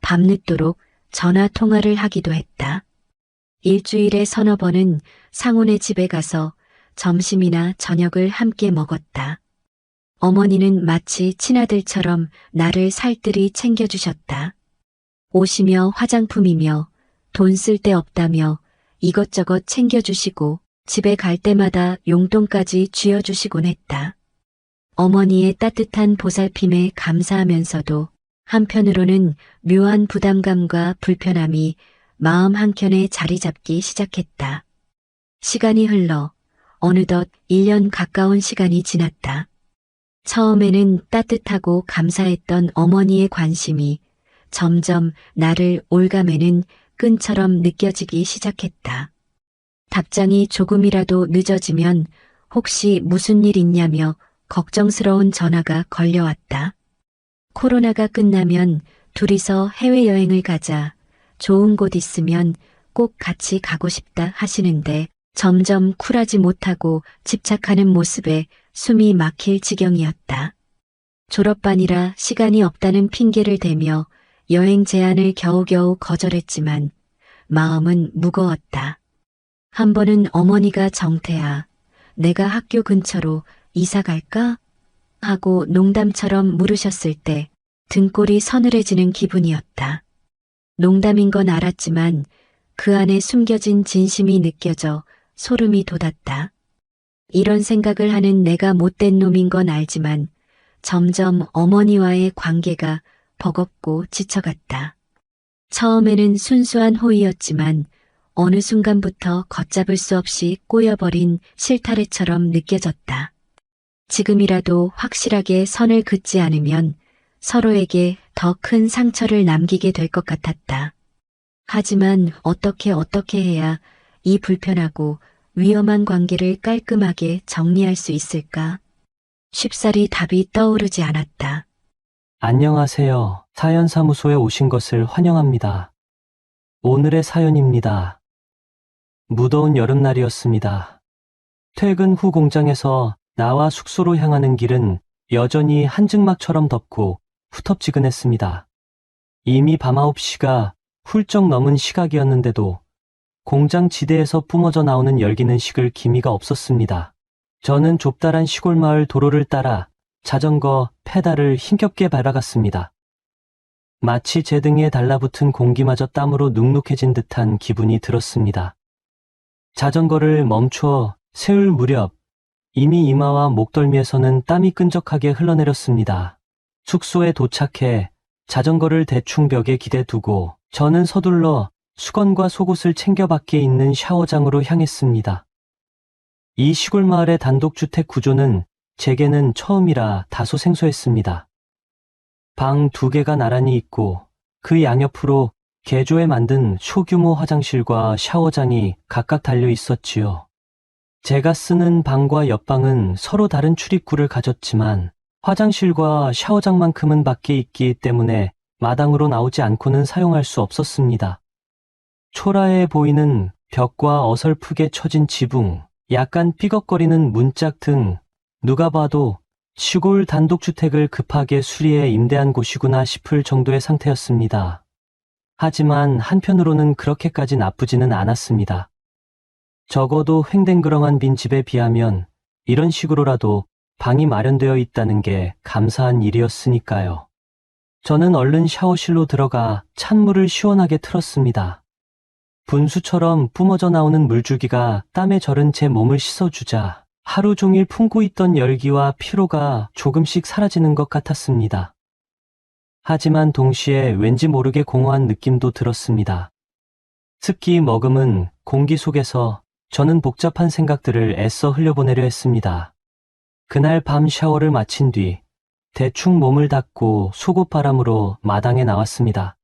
밤늦도록 전화 통화를 하기도 했다. 일주일에 서너 번은 상훈의 집에 가서 점심이나 저녁을 함께 먹었다. 어머니는 마치 친아들처럼 나를 살뜰히 챙겨주셨다. 옷이며 화장품이며 돈 쓸 데 없다며 이것저것 챙겨주시고 집에 갈 때마다 용돈까지 쥐어주시곤 했다. 어머니의 따뜻한 보살핌에 감사하면서도 한편으로는 묘한 부담감과 불편함이 마음 한켠에 자리 잡기 시작했다. 시간이 흘러 어느덧 1년 가까운 시간이 지났다. 처음에는 따뜻하고 감사했던 어머니의 관심이 점점 나를 올가매는 끈처럼 느껴지기 시작했다. 답장이 조금이라도 늦어지면 혹시 무슨 일 있냐며 걱정스러운 전화가 걸려왔다. 코로나가 끝나면 둘이서 해외여행을 가자. 좋은 곳 있으면 꼭 같이 가고 싶다 하시는데 점점 쿨하지 못하고 집착하는 모습에 숨이 막힐 지경이었다. 졸업반이라 시간이 없다는 핑계를 대며 여행 제안을 겨우겨우 거절했지만 마음은 무거웠다. 한 번은 어머니가 정태야, 내가 학교 근처로 이사 갈까? 하고 농담처럼 물으셨을 때 등골이 서늘해지는 기분이었다. 농담인 건 알았지만 그 안에 숨겨진 진심이 느껴져 소름이 돋았다. 이런 생각을 하는 내가 못된 놈인 건 알지만 점점 어머니와의 관계가 버겁고 지쳐갔다. 처음에는 순수한 호의였지만 어느 순간부터 걷잡을 수 없이 꼬여버린 실타래처럼 느껴졌다. 지금이라도 확실하게 선을 긋지 않으면 서로에게 더 큰 상처를 남기게 될 것 같았다. 하지만 어떻게 해야 이 불편하고 위험한 관계를 깔끔하게 정리할 수 있을까? 쉽사리 답이 떠오르지 않았다. 안녕하세요. 사연사무소에 오신 것을 환영합니다. 오늘의 사연입니다. 무더운 여름날이었습니다. 퇴근 후 공장에서 나와 숙소로 향하는 길은 여전히 한증막처럼 덥고 후텁지근했습니다. 이미 밤 9시가 훌쩍 넘은 시각이었는데도 공장 지대에서 뿜어져 나오는 열기는 식을 기미가 없었습니다. 저는 좁다란 시골 마을 도로를 따라 자전거 페달을 힘겹게 밟아갔습니다. 마치 제 등에 달라붙은 공기마저 땀으로 눅눅해진 듯한 기분이 들었습니다. 자전거를 멈추어 세울 무렵 이미 이마와 목덜미에서는 땀이 끈적하게 흘러내렸습니다. 숙소에 도착해 자전거를 대충 벽에 기대 두고 저는 서둘러 수건과 속옷을 챙겨 밖에 있는 샤워장으로 향했습니다. 이 시골 마을의 단독주택 구조는 제게는 처음이라 다소 생소했습니다. 방 2개가 나란히 있고 그 양옆으로 개조해 만든 소규모 화장실과 샤워장이 각각 달려 있었지요. 제가 쓰는 방과 옆방은 서로 다른 출입구를 가졌지만 화장실과 샤워장만큼은 밖에 있기 때문에 마당으로 나오지 않고는 사용할 수 없었습니다. 초라해 보이는 벽과 어설프게 쳐진 지붕, 약간 삐걱거리는 문짝 등 누가 봐도 시골 단독주택을 급하게 수리해 임대한 곳이구나 싶을 정도의 상태였습니다. 하지만 한편으로는 그렇게까지 나쁘지는 않았습니다. 적어도 횡댕그렁한 빈집에 비하면 이런 식으로라도 방이 마련되어 있다는 게 감사한 일이었으니까요. 저는 얼른 샤워실로 들어가 찬물을 시원하게 틀었습니다. 분수처럼 뿜어져 나오는 물줄기가 땀에 절은 제 몸을 씻어주자 하루 종일 품고 있던 열기와 피로가 조금씩 사라지는 것 같았습니다. 하지만 동시에 왠지 모르게 공허한 느낌도 들었습니다. 습기 머금은 공기 속에서 저는 복잡한 생각들을 애써 흘려보내려 했습니다. 그날 밤 샤워를 마친 뒤 대충 몸을 닦고 속옷바람으로 마당에 나왔습니다.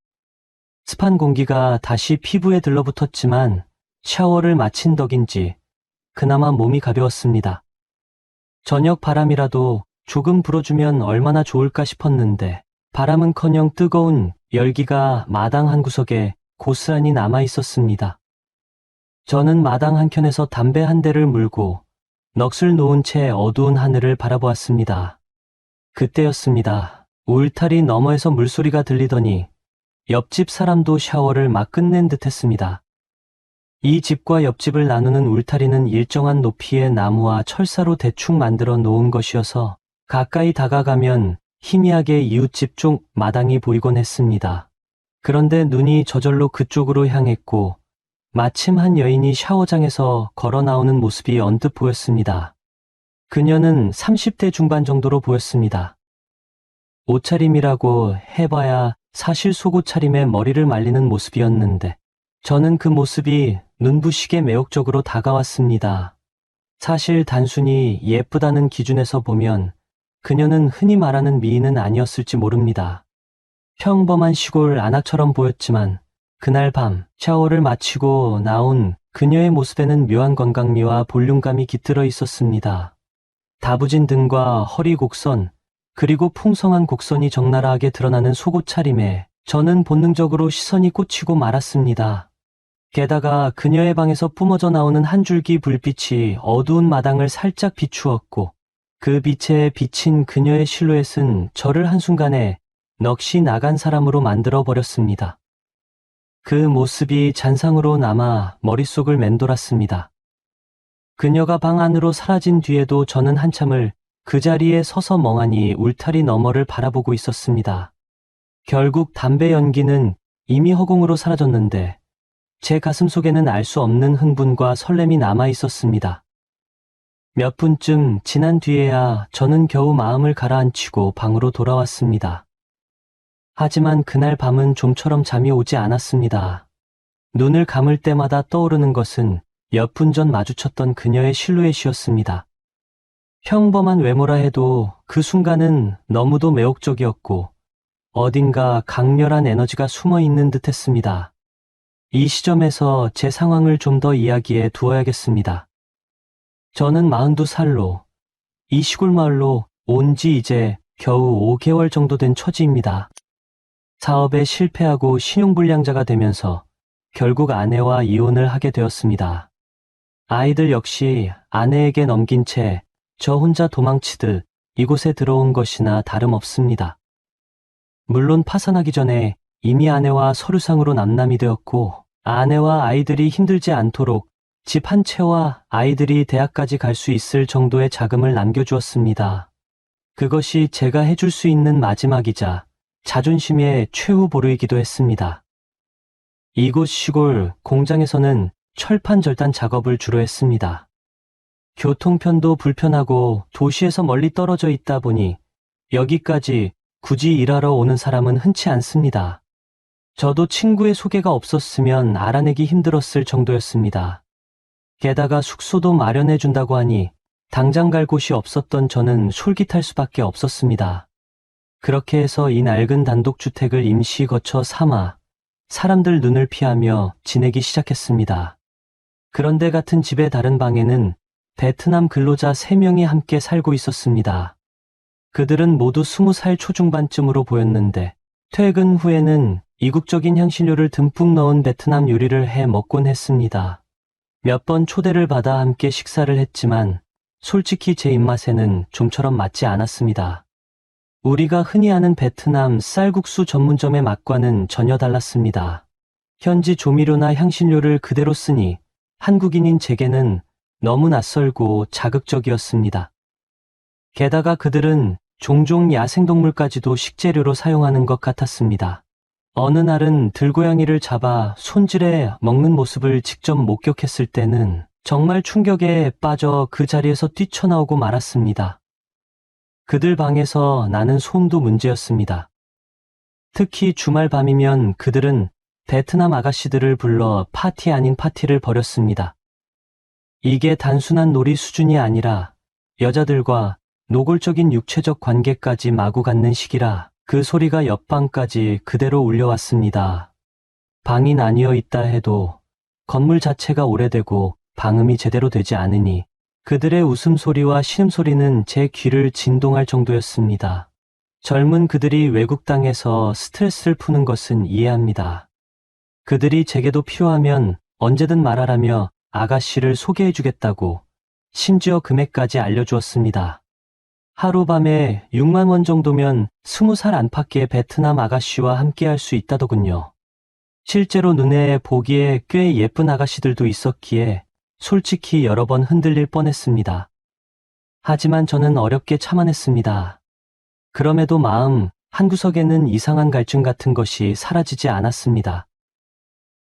습한 공기가 다시 피부에 들러붙었지만 샤워를 마친 덕인지 그나마 몸이 가벼웠습니다. 저녁 바람이라도 조금 불어주면 얼마나 좋을까 싶었는데 바람은커녕 뜨거운 열기가 마당 한 구석에 고스란히 남아 있었습니다. 저는 마당 한켠에서 담배 한 대를 물고 넋을 놓은 채 어두운 하늘을 바라보았습니다. 그때였습니다. 울타리 너머에서 물소리가 들리더니 옆집 사람도 샤워를 막 끝낸 듯했습니다. 이 집과 옆집을 나누는 울타리는 일정한 높이의 나무와 철사로 대충 만들어 놓은 것이어서 가까이 다가가면 희미하게 이웃집 쪽 마당이 보이곤 했습니다. 그런데 눈이 저절로 그쪽으로 향했고 마침 한 여인이 샤워장에서 걸어 나오는 모습이 언뜻 보였습니다. 그녀는 30대 중반 정도로 보였습니다. 옷차림이라고 해봐야 사실 속옷 차림에 머리를 말리는 모습이었는데 저는 그 모습이 눈부시게 매혹적으로 다가왔습니다. 사실 단순히 예쁘다는 기준에서 보면 그녀는 흔히 말하는 미인은 아니었을지 모릅니다. 평범한 시골 안악처럼 보였지만 그날 밤 샤워를 마치고 나온 그녀의 모습에는 묘한 건강미와 볼륨감이 깃들어 있었습니다. 다부진 등과 허리 곡선, 그리고 풍성한 곡선이 적나라하게 드러나는 속옷 차림에 저는 본능적으로 시선이 꽂히고 말았습니다. 게다가 그녀의 방에서 뿜어져 나오는 한 줄기 불빛이 어두운 마당을 살짝 비추었고 그 빛에 비친 그녀의 실루엣은 저를 한순간에 넋이 나간 사람으로 만들어 버렸습니다. 그 모습이 잔상으로 남아 머릿속을 맴돌았습니다. 그녀가 방 안으로 사라진 뒤에도 저는 한참을 그 자리에 서서 멍하니 울타리 너머를 바라보고 있었습니다. 결국 담배 연기는 이미 허공으로 사라졌는데 제 가슴 속에는 알 수 없는 흥분과 설렘이 남아 있었습니다. 몇 분쯤 지난 뒤에야 저는 겨우 마음을 가라앉히고 방으로 돌아왔습니다. 하지만 그날 밤은 좀처럼 잠이 오지 않았습니다. 눈을 감을 때마다 떠오르는 것은 몇 분 전 마주쳤던 그녀의 실루엣이었습니다. 평범한 외모라 해도 그 순간은 너무도 매혹적이었고 어딘가 강렬한 에너지가 숨어 있는 듯 했습니다. 이 시점에서 제 상황을 좀 더 이야기해 두어야겠습니다. 저는 42살로 이 시골 마을로 온 지 이제 겨우 5개월 정도 된 처지입니다. 사업에 실패하고 신용불량자가 되면서 결국 아내와 이혼을 하게 되었습니다. 아이들 역시 아내에게 넘긴 채 저 혼자 도망치듯 이곳에 들어온 것이나 다름없습니다. 물론 파산하기 전에 이미 아내와 서류상으로 남남이 되었고 아내와 아이들이 힘들지 않도록 집 한 채와 아이들이 대학까지 갈 수 있을 정도의 자금을 남겨주었습니다. 그것이 제가 해줄 수 있는 마지막이자 자존심의 최후 보루이기도 했습니다. 이곳 시골 공장에서는 철판절단 작업을 주로 했습니다. 교통편도 불편하고 도시에서 멀리 떨어져 있다 보니 여기까지 굳이 일하러 오는 사람은 흔치 않습니다. 저도 친구의 소개가 없었으면 알아내기 힘들었을 정도였습니다. 게다가 숙소도 마련해준다고 하니 당장 갈 곳이 없었던 저는 솔깃할 수밖에 없었습니다. 그렇게 해서 이 낡은 단독주택을 임시 거처 삼아 사람들 눈을 피하며 지내기 시작했습니다. 그런데 같은 집의 다른 방에는 베트남 근로자 3명이 함께 살고 있었습니다. 그들은 모두 20살 초중반쯤으로 보였는데 퇴근 후에는 이국적인 향신료를 듬뿍 넣은 베트남 요리를 해 먹곤 했습니다. 몇 번 초대를 받아 함께 식사를 했지만 솔직히 제 입맛에는 좀처럼 맞지 않았습니다. 우리가 흔히 아는 베트남 쌀국수 전문점의 맛과는 전혀 달랐습니다. 현지 조미료나 향신료를 그대로 쓰니 한국인인 제게는 너무 낯설고 자극적이었습니다. 게다가 그들은 종종 야생동물까지도 식재료로 사용하는 것 같았습니다. 어느 날은 들고양이를 잡아 손질해 먹는 모습을 직접 목격했을 때는 정말 충격에 빠져 그 자리에서 뛰쳐나오고 말았습니다. 그들 방에서 나는 소음도 문제였습니다. 특히 주말 밤이면 그들은 베트남 아가씨들을 불러 파티 아닌 파티를 벌였습니다. 이게 단순한 놀이 수준이 아니라 여자들과 노골적인 육체적 관계까지 마구 갖는 시기라 그 소리가 옆방까지 그대로 울려왔습니다. 방이 나뉘어 있다 해도 건물 자체가 오래되고 방음이 제대로 되지 않으니 그들의 웃음소리와 신음소리는 제 귀를 진동할 정도였습니다. 젊은 그들이 외국 땅에서 스트레스를 푸는 것은 이해합니다. 그들이 제게도 필요하면 언제든 말하라며 아가씨를 소개해주겠다고 심지어 금액까지 알려주었습니다. 하룻밤에 6만 원 정도면 20살 안팎의 베트남 아가씨와 함께할 수 있다더군요. 실제로 눈에 보기에 꽤 예쁜 아가씨들도 있었기에 솔직히 여러 번 흔들릴 뻔했습니다. 하지만 저는 어렵게 참아냈습니다. 그럼에도 마음 한구석에는 이상한 갈증 같은 것이 사라지지 않았습니다.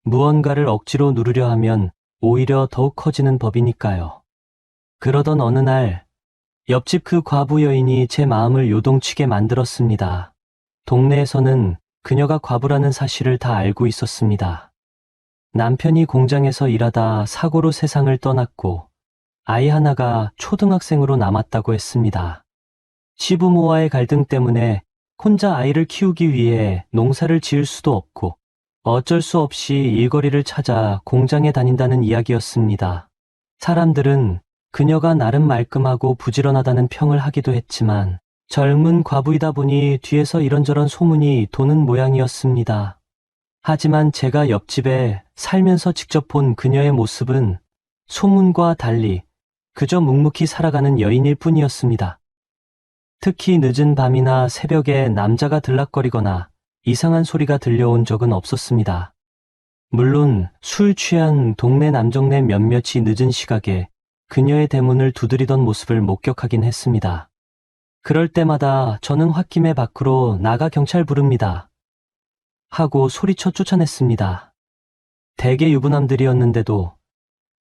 무언가를 억지로 누르려 하면 오히려 더욱 커지는 법이니까요. 그러던 어느 날 옆집 그 과부 여인이 제 마음을 요동치게 만들었습니다. 동네에서는 그녀가 과부라는 사실을 다 알고 있었습니다. 남편이 공장에서 일하다 사고로 세상을 떠났고 아이 하나가 초등학생으로 남았다고 했습니다. 시부모와의 갈등 때문에 혼자 아이를 키우기 위해 농사를 지을 수도 없고 어쩔 수 없이 일거리를 찾아 공장에 다닌다는 이야기였습니다. 사람들은 그녀가 나름 말끔하고 부지런하다는 평을 하기도 했지만 젊은 과부이다 보니 뒤에서 이런저런 소문이 도는 모양이었습니다. 하지만 제가 옆집에 살면서 직접 본 그녀의 모습은 소문과 달리 그저 묵묵히 살아가는 여인일 뿐이었습니다. 특히 늦은 밤이나 새벽에 남자가 들락거리거나 이상한 소리가 들려온 적은 없었습니다. 물론 술 취한 동네 남정네 몇몇이 늦은 시각에 그녀의 대문을 두드리던 모습을 목격하긴 했습니다. 그럴 때마다 저는 홧김에 밖으로 나가 경찰 부릅니다. 하고 소리쳐 쫓아냈습니다. 대개 유부남들이었는데도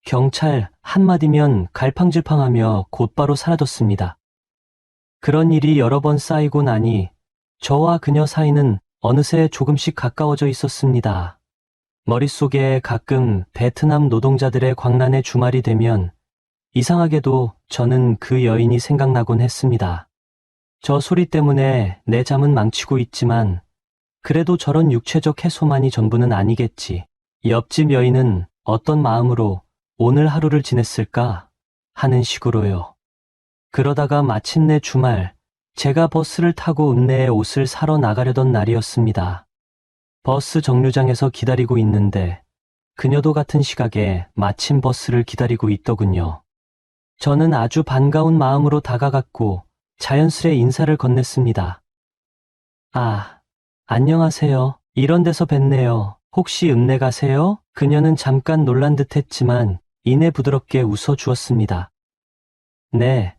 경찰 한마디면 갈팡질팡하며 곧바로 사라졌습니다. 그런 일이 여러 번 쌓이고 나니 저와 그녀 사이는 어느새 조금씩 가까워져 있었습니다. 머릿속에 가끔 베트남 노동자들의 광란의 주말이 되면 이상하게도 저는 그 여인이 생각나곤 했습니다. 저 소리 때문에 내 잠은 망치고 있지만 그래도 저런 육체적 해소만이 전부는 아니겠지. 옆집 여인은 어떤 마음으로 오늘 하루를 지냈을까 하는 식으로요. 그러다가 마침내 주말 제가 버스를 타고 읍내에 옷을 사러 나가려던 날이었습니다. 버스 정류장에서 기다리고 있는데 그녀도 같은 시각에 마침 버스를 기다리고 있더군요. 저는 아주 반가운 마음으로 다가갔고 자연스레 인사를 건넸습니다. 아, 안녕하세요. 이런 데서 뵀네요. 혹시 읍내 가세요? 그녀는 잠깐 놀란 듯 했지만 이내 부드럽게 웃어주었습니다. 네,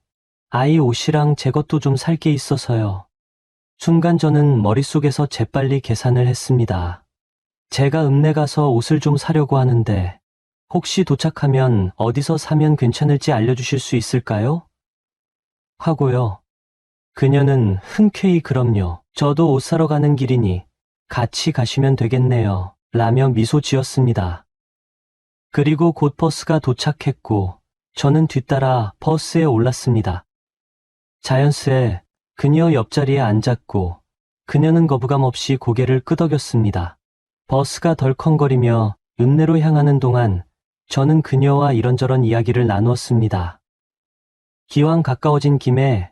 아이 옷이랑 제 것도 좀 살 게 있어서요. 순간 저는 머릿속에서 재빨리 계산을 했습니다. 제가 읍내 가서 옷을 좀 사려고 하는데 혹시 도착하면 어디서 사면 괜찮을지 알려주실 수 있을까요? 하고요. 그녀는 흔쾌히 그럼요. 저도 옷 사러 가는 길이니 같이 가시면 되겠네요. 라며 미소 지었습니다. 그리고 곧 버스가 도착했고 저는 뒤따라 버스에 올랐습니다. 자연스레 그녀 옆자리에 앉았고 그녀는 거부감 없이 고개를 끄덕였습니다. 버스가 덜컹거리며 읍내로 향하는 동안 저는 그녀와 이런저런 이야기를 나누었습니다. 기왕 가까워진 김에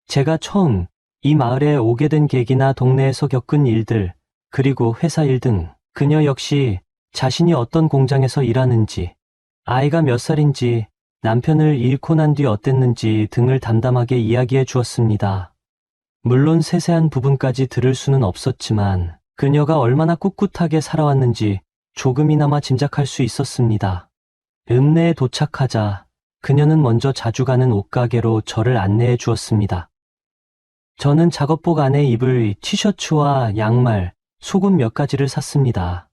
제가 처음 이 마을에 오게 된 계기나 동네에서 겪은 일들, 그리고 회사 일 등 그녀 역시 자신이 어떤 공장에서 일하는지, 아이가 몇 살인지, 남편을 잃고 난 뒤 어땠는지 등을 담담하게 이야기해 주었습니다. 물론 세세한 부분까지 들을 수는 없었지만 그녀가 얼마나 꿋꿋하게 살아왔는지 조금이나마 짐작할 수 있었습니다. 읍내에 도착하자 그녀는 먼저 자주 가는 옷가게로 저를 안내해 주었습니다. 저는 작업복 안에 입을 티셔츠와 양말, 속옷 몇 가지를 샀습니다.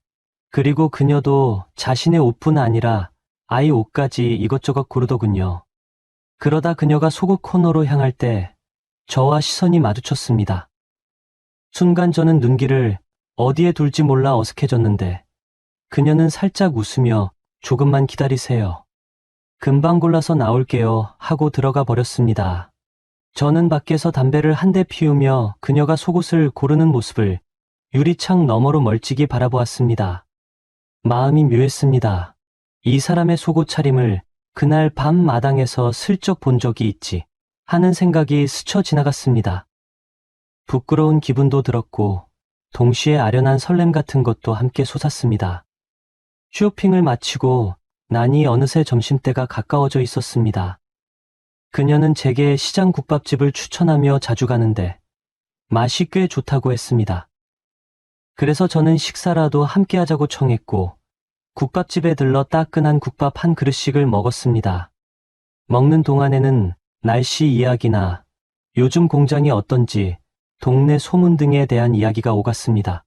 그리고 그녀도 자신의 옷뿐 아니라 아이 옷까지 이것저것 고르더군요. 그러다 그녀가 속옷 코너로 향할 때 저와 시선이 마주쳤습니다. 순간 저는 눈길을 어디에 둘지 몰라 어색해졌는데 그녀는 살짝 웃으며 조금만 기다리세요. 금방 골라서 나올게요 하고 들어가 버렸습니다. 저는 밖에서 담배를 한 대 피우며 그녀가 속옷을 고르는 모습을 유리창 너머로 멀찍이 바라보았습니다. 마음이 묘했습니다. 이 사람의 속옷 차림을 그날 밤 마당에서 슬쩍 본 적이 있지 하는 생각이 스쳐 지나갔습니다. 부끄러운 기분도 들었고 동시에 아련한 설렘 같은 것도 함께 솟았습니다. 쇼핑을 마치고 나니 어느새 점심때가 가까워져 있었습니다. 그녀는 제게 시장 국밥집을 추천하며 자주 가는데 맛이 꽤 좋다고 했습니다. 그래서 저는 식사라도 함께 하자고 청했고 국밥집에 들러 따끈한 국밥 한 그릇씩을 먹었습니다. 먹는 동안에는 날씨 이야기나 요즘 공장이 어떤지 동네 소문 등에 대한 이야기가 오갔습니다.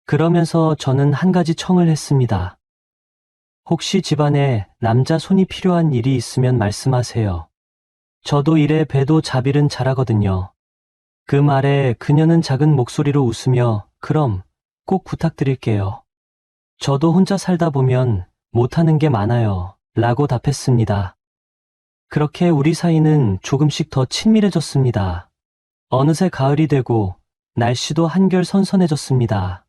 그러면서 저는 한 가지 청을 했습니다. 혹시 집안에 남자 손이 필요한 일이 있으면 말씀하세요. 저도 일에 배도 자빌은 잘하거든요. 그 말에 그녀는 작은 목소리로 웃으며 그럼 꼭 부탁드릴게요. 저도 혼자 살다 보면 못하는 게 많아요. 라고 답했습니다. 그렇게 우리 사이는 조금씩 더 친밀해졌습니다. 어느새 가을이 되고 날씨도 한결 선선해졌습니다.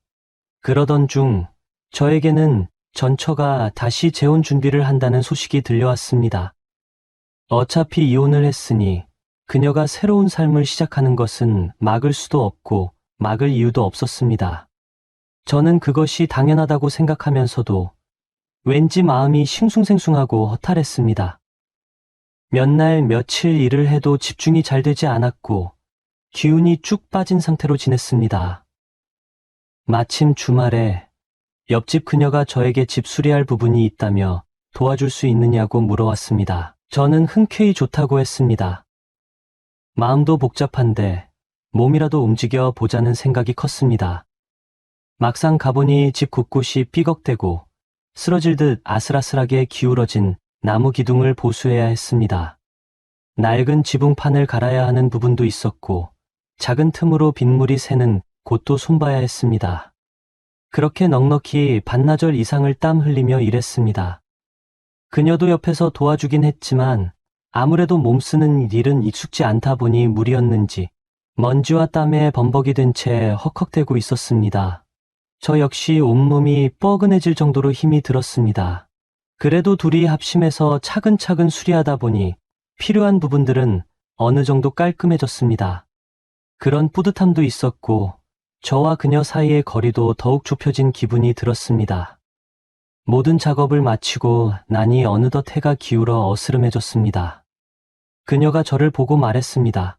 그러던 중 저에게는 전처가 다시 재혼 준비를 한다는 소식이 들려왔습니다. 어차피 이혼을 했으니 그녀가 새로운 삶을 시작하는 것은 막을 수도 없고 막을 이유도 없었습니다. 저는 그것이 당연하다고 생각하면서도 왠지 마음이 싱숭생숭하고 허탈했습니다. 몇 날 며칠 일을 해도 집중이 잘 되지 않았고 기운이 쭉 빠진 상태로 지냈습니다. 마침 주말에 옆집 그녀가 저에게 집 수리할 부분이 있다며 도와줄 수 있느냐고 물어왔습니다. 저는 흔쾌히 좋다고 했습니다. 마음도 복잡한데 몸이라도 움직여 보자는 생각이 컸습니다. 막상 가보니 집 곳곳이 삐걱대고 쓰러질 듯 아슬아슬하게 기울어진 나무 기둥을 보수해야 했습니다. 낡은 지붕판을 갈아야 하는 부분도 있었고 작은 틈으로 빗물이 새는 곳도 손봐야 했습니다. 그렇게 넉넉히 반나절 이상을 땀 흘리며 일했습니다. 그녀도 옆에서 도와주긴 했지만 아무래도 몸 쓰는 일은 익숙지 않다 보니 무리였는지 먼지와 땀에 범벅이 된 채 헉헉대고 있었습니다. 저 역시 온몸이 뻐근해질 정도로 힘이 들었습니다. 그래도 둘이 합심해서 차근차근 수리하다 보니 필요한 부분들은 어느 정도 깔끔해졌습니다. 그런 뿌듯함도 있었고 저와 그녀 사이의 거리도 더욱 좁혀진 기분이 들었습니다. 모든 작업을 마치고 나니 어느덧 해가 기울어 어스름해졌습니다. 그녀가 저를 보고 말했습니다.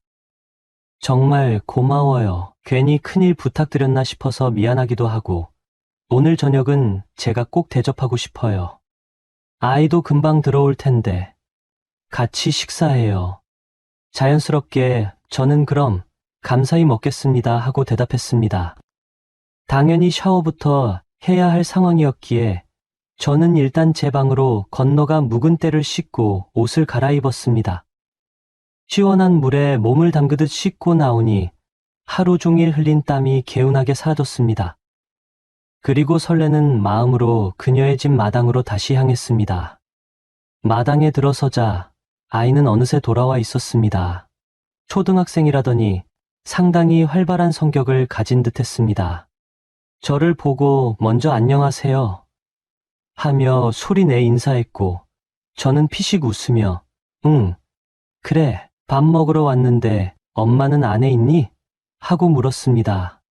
정말 고마워요. 괜히 큰일 부탁드렸나 싶어서 미안하기도 하고 오늘 저녁은 제가 꼭 대접하고 싶어요. 아이도 금방 들어올 텐데 같이 식사해요. 자연스럽게 저는 그럼 감사히 먹겠습니다 하고 대답했습니다. 당연히 샤워부터 해야 할 상황이었기에 저는 일단 제 방으로 건너가 묵은 때를 씻고 옷을 갈아입었습니다. 시원한 물에 몸을 담그듯 씻고 나오니 하루 종일 흘린 땀이 개운하게 사라졌습니다. 그리고 설레는 마음으로 그녀의 집 마당으로 다시 향했습니다. 마당에 들어서자 아이는 어느새 돌아와 있었습니다. 초등학생이라더니 상당히 활발한 성격을 가진 듯했습니다. 저를 보고 먼저 안녕하세요 하며 소리내 인사했고 저는 피식 웃으며 응, 그래, 밥 먹으러 왔는데 엄마는 안에 있니? 하고 물었습니다.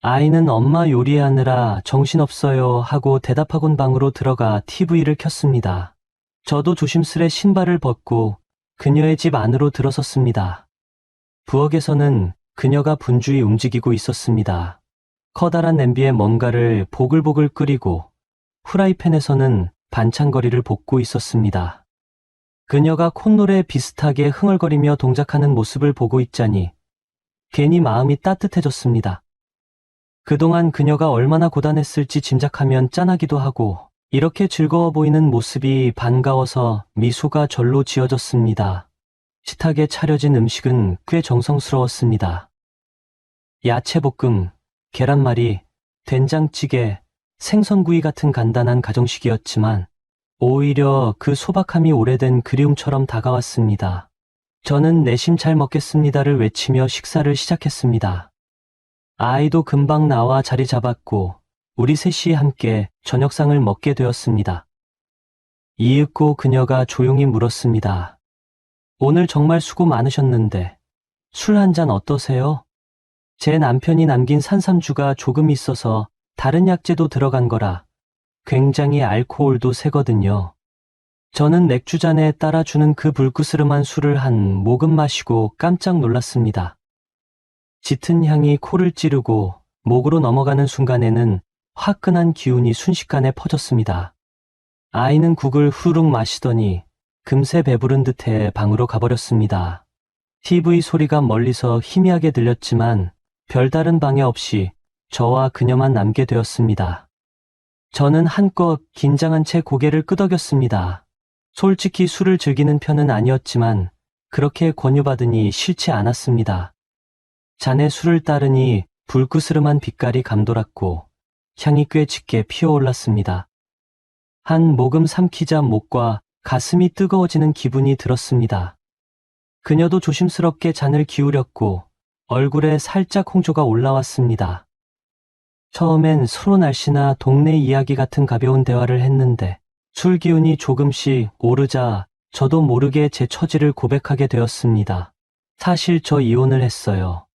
아이는 엄마 요리하느라 정신없어요 하고 대답하곤 방으로 들어가 TV를 켰습니다. 저도 조심스레 신발을 벗고 그녀의 집 안으로 들어섰습니다. 부엌에서는 그녀가 분주히 움직이고 있었습니다. 커다란 냄비에 뭔가를 보글보글 끓이고 후라이팬에서는 반찬거리를 볶고 있었습니다. 그녀가 콧노래 비슷하게 흥얼거리며 동작하는 모습을 보고 있자니 괜히 마음이 따뜻해졌습니다. 그동안 그녀가 얼마나 고단했을지 짐작하면 짠하기도 하고 이렇게 즐거워 보이는 모습이 반가워서 미소가 절로 지어졌습니다. 식탁에 차려진 음식은 꽤 정성스러웠습니다. 야채볶음, 계란말이, 된장찌개, 생선구이 같은 간단한 가정식이었지만 오히려 그 소박함이 오래된 그리움처럼 다가왔습니다. 저는 내심 잘 먹겠습니다를 외치며 식사를 시작했습니다. 아이도 금방 나와 자리 잡았고 우리 셋이 함께 저녁상을 먹게 되었습니다. 이윽고 그녀가 조용히 물었습니다. 오늘 정말 수고 많으셨는데 술 한 잔 어떠세요? 제 남편이 남긴 산삼주가 조금 있어서 다른 약재도 들어간 거라 굉장히 알코올도 세거든요. 저는 맥주잔에 따라주는 그 불그스름한 술을 한 모금 마시고 깜짝 놀랐습니다. 짙은 향이 코를 찌르고 목으로 넘어가는 순간에는 화끈한 기운이 순식간에 퍼졌습니다. 아이는 국을 후루룩 마시더니 금세 배부른 듯해 방으로 가버렸습니다. TV 소리가 멀리서 희미하게 들렸지만 별다른 방해 없이 저와 그녀만 남게 되었습니다. 저는 한껏 긴장한 채 고개를 끄덕였습니다. 솔직히 술을 즐기는 편은 아니었지만 그렇게 권유받으니 싫지 않았습니다. 잔에 술을 따르니 불그스름한 빛깔이 감돌았고 향이 꽤 짙게 피어올랐습니다. 한 모금 삼키자 목과 가슴이 뜨거워지는 기분이 들었습니다. 그녀도 조심스럽게 잔을 기울였고 얼굴에 살짝 홍조가 올라왔습니다. 처음엔 서로 날씨나 동네 이야기 같은 가벼운 대화를 했는데 술 기운이 조금씩 오르자 저도 모르게 제 처지를 고백하게 되었습니다. 사실 저 이혼을 했어요.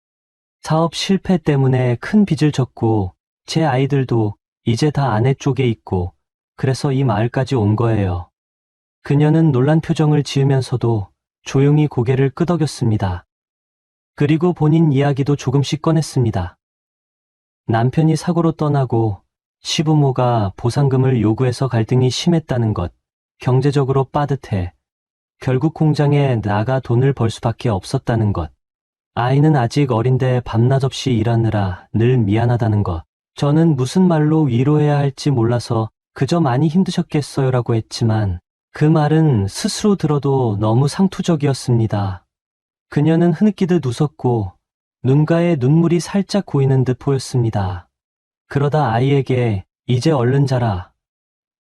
사업 실패 때문에 큰 빚을 졌고 제 아이들도 이제 다 아내 쪽에 있고 그래서 이 마을까지 온 거예요. 그녀는 놀란 표정을 지으면서도 조용히 고개를 끄덕였습니다. 그리고 본인 이야기도 조금씩 꺼냈습니다. 남편이 사고로 떠나고 시부모가 보상금을 요구해서 갈등이 심했다는 것, 경제적으로 빠듯해 결국 공장에 나가 돈을 벌 수밖에 없었다는 것, 아이는 아직 어린데 밤낮 없이 일하느라 늘 미안하다는 것, 저는 무슨 말로 위로해야 할지 몰라서 그저 많이 힘드셨겠어요라고 했지만 그 말은 스스로 들어도 너무 상투적이었습니다. 그녀는 흐느끼듯 웃었고 눈가에 눈물이 살짝 고이는 듯 보였습니다. 그러다 아이에게 이제 얼른 자라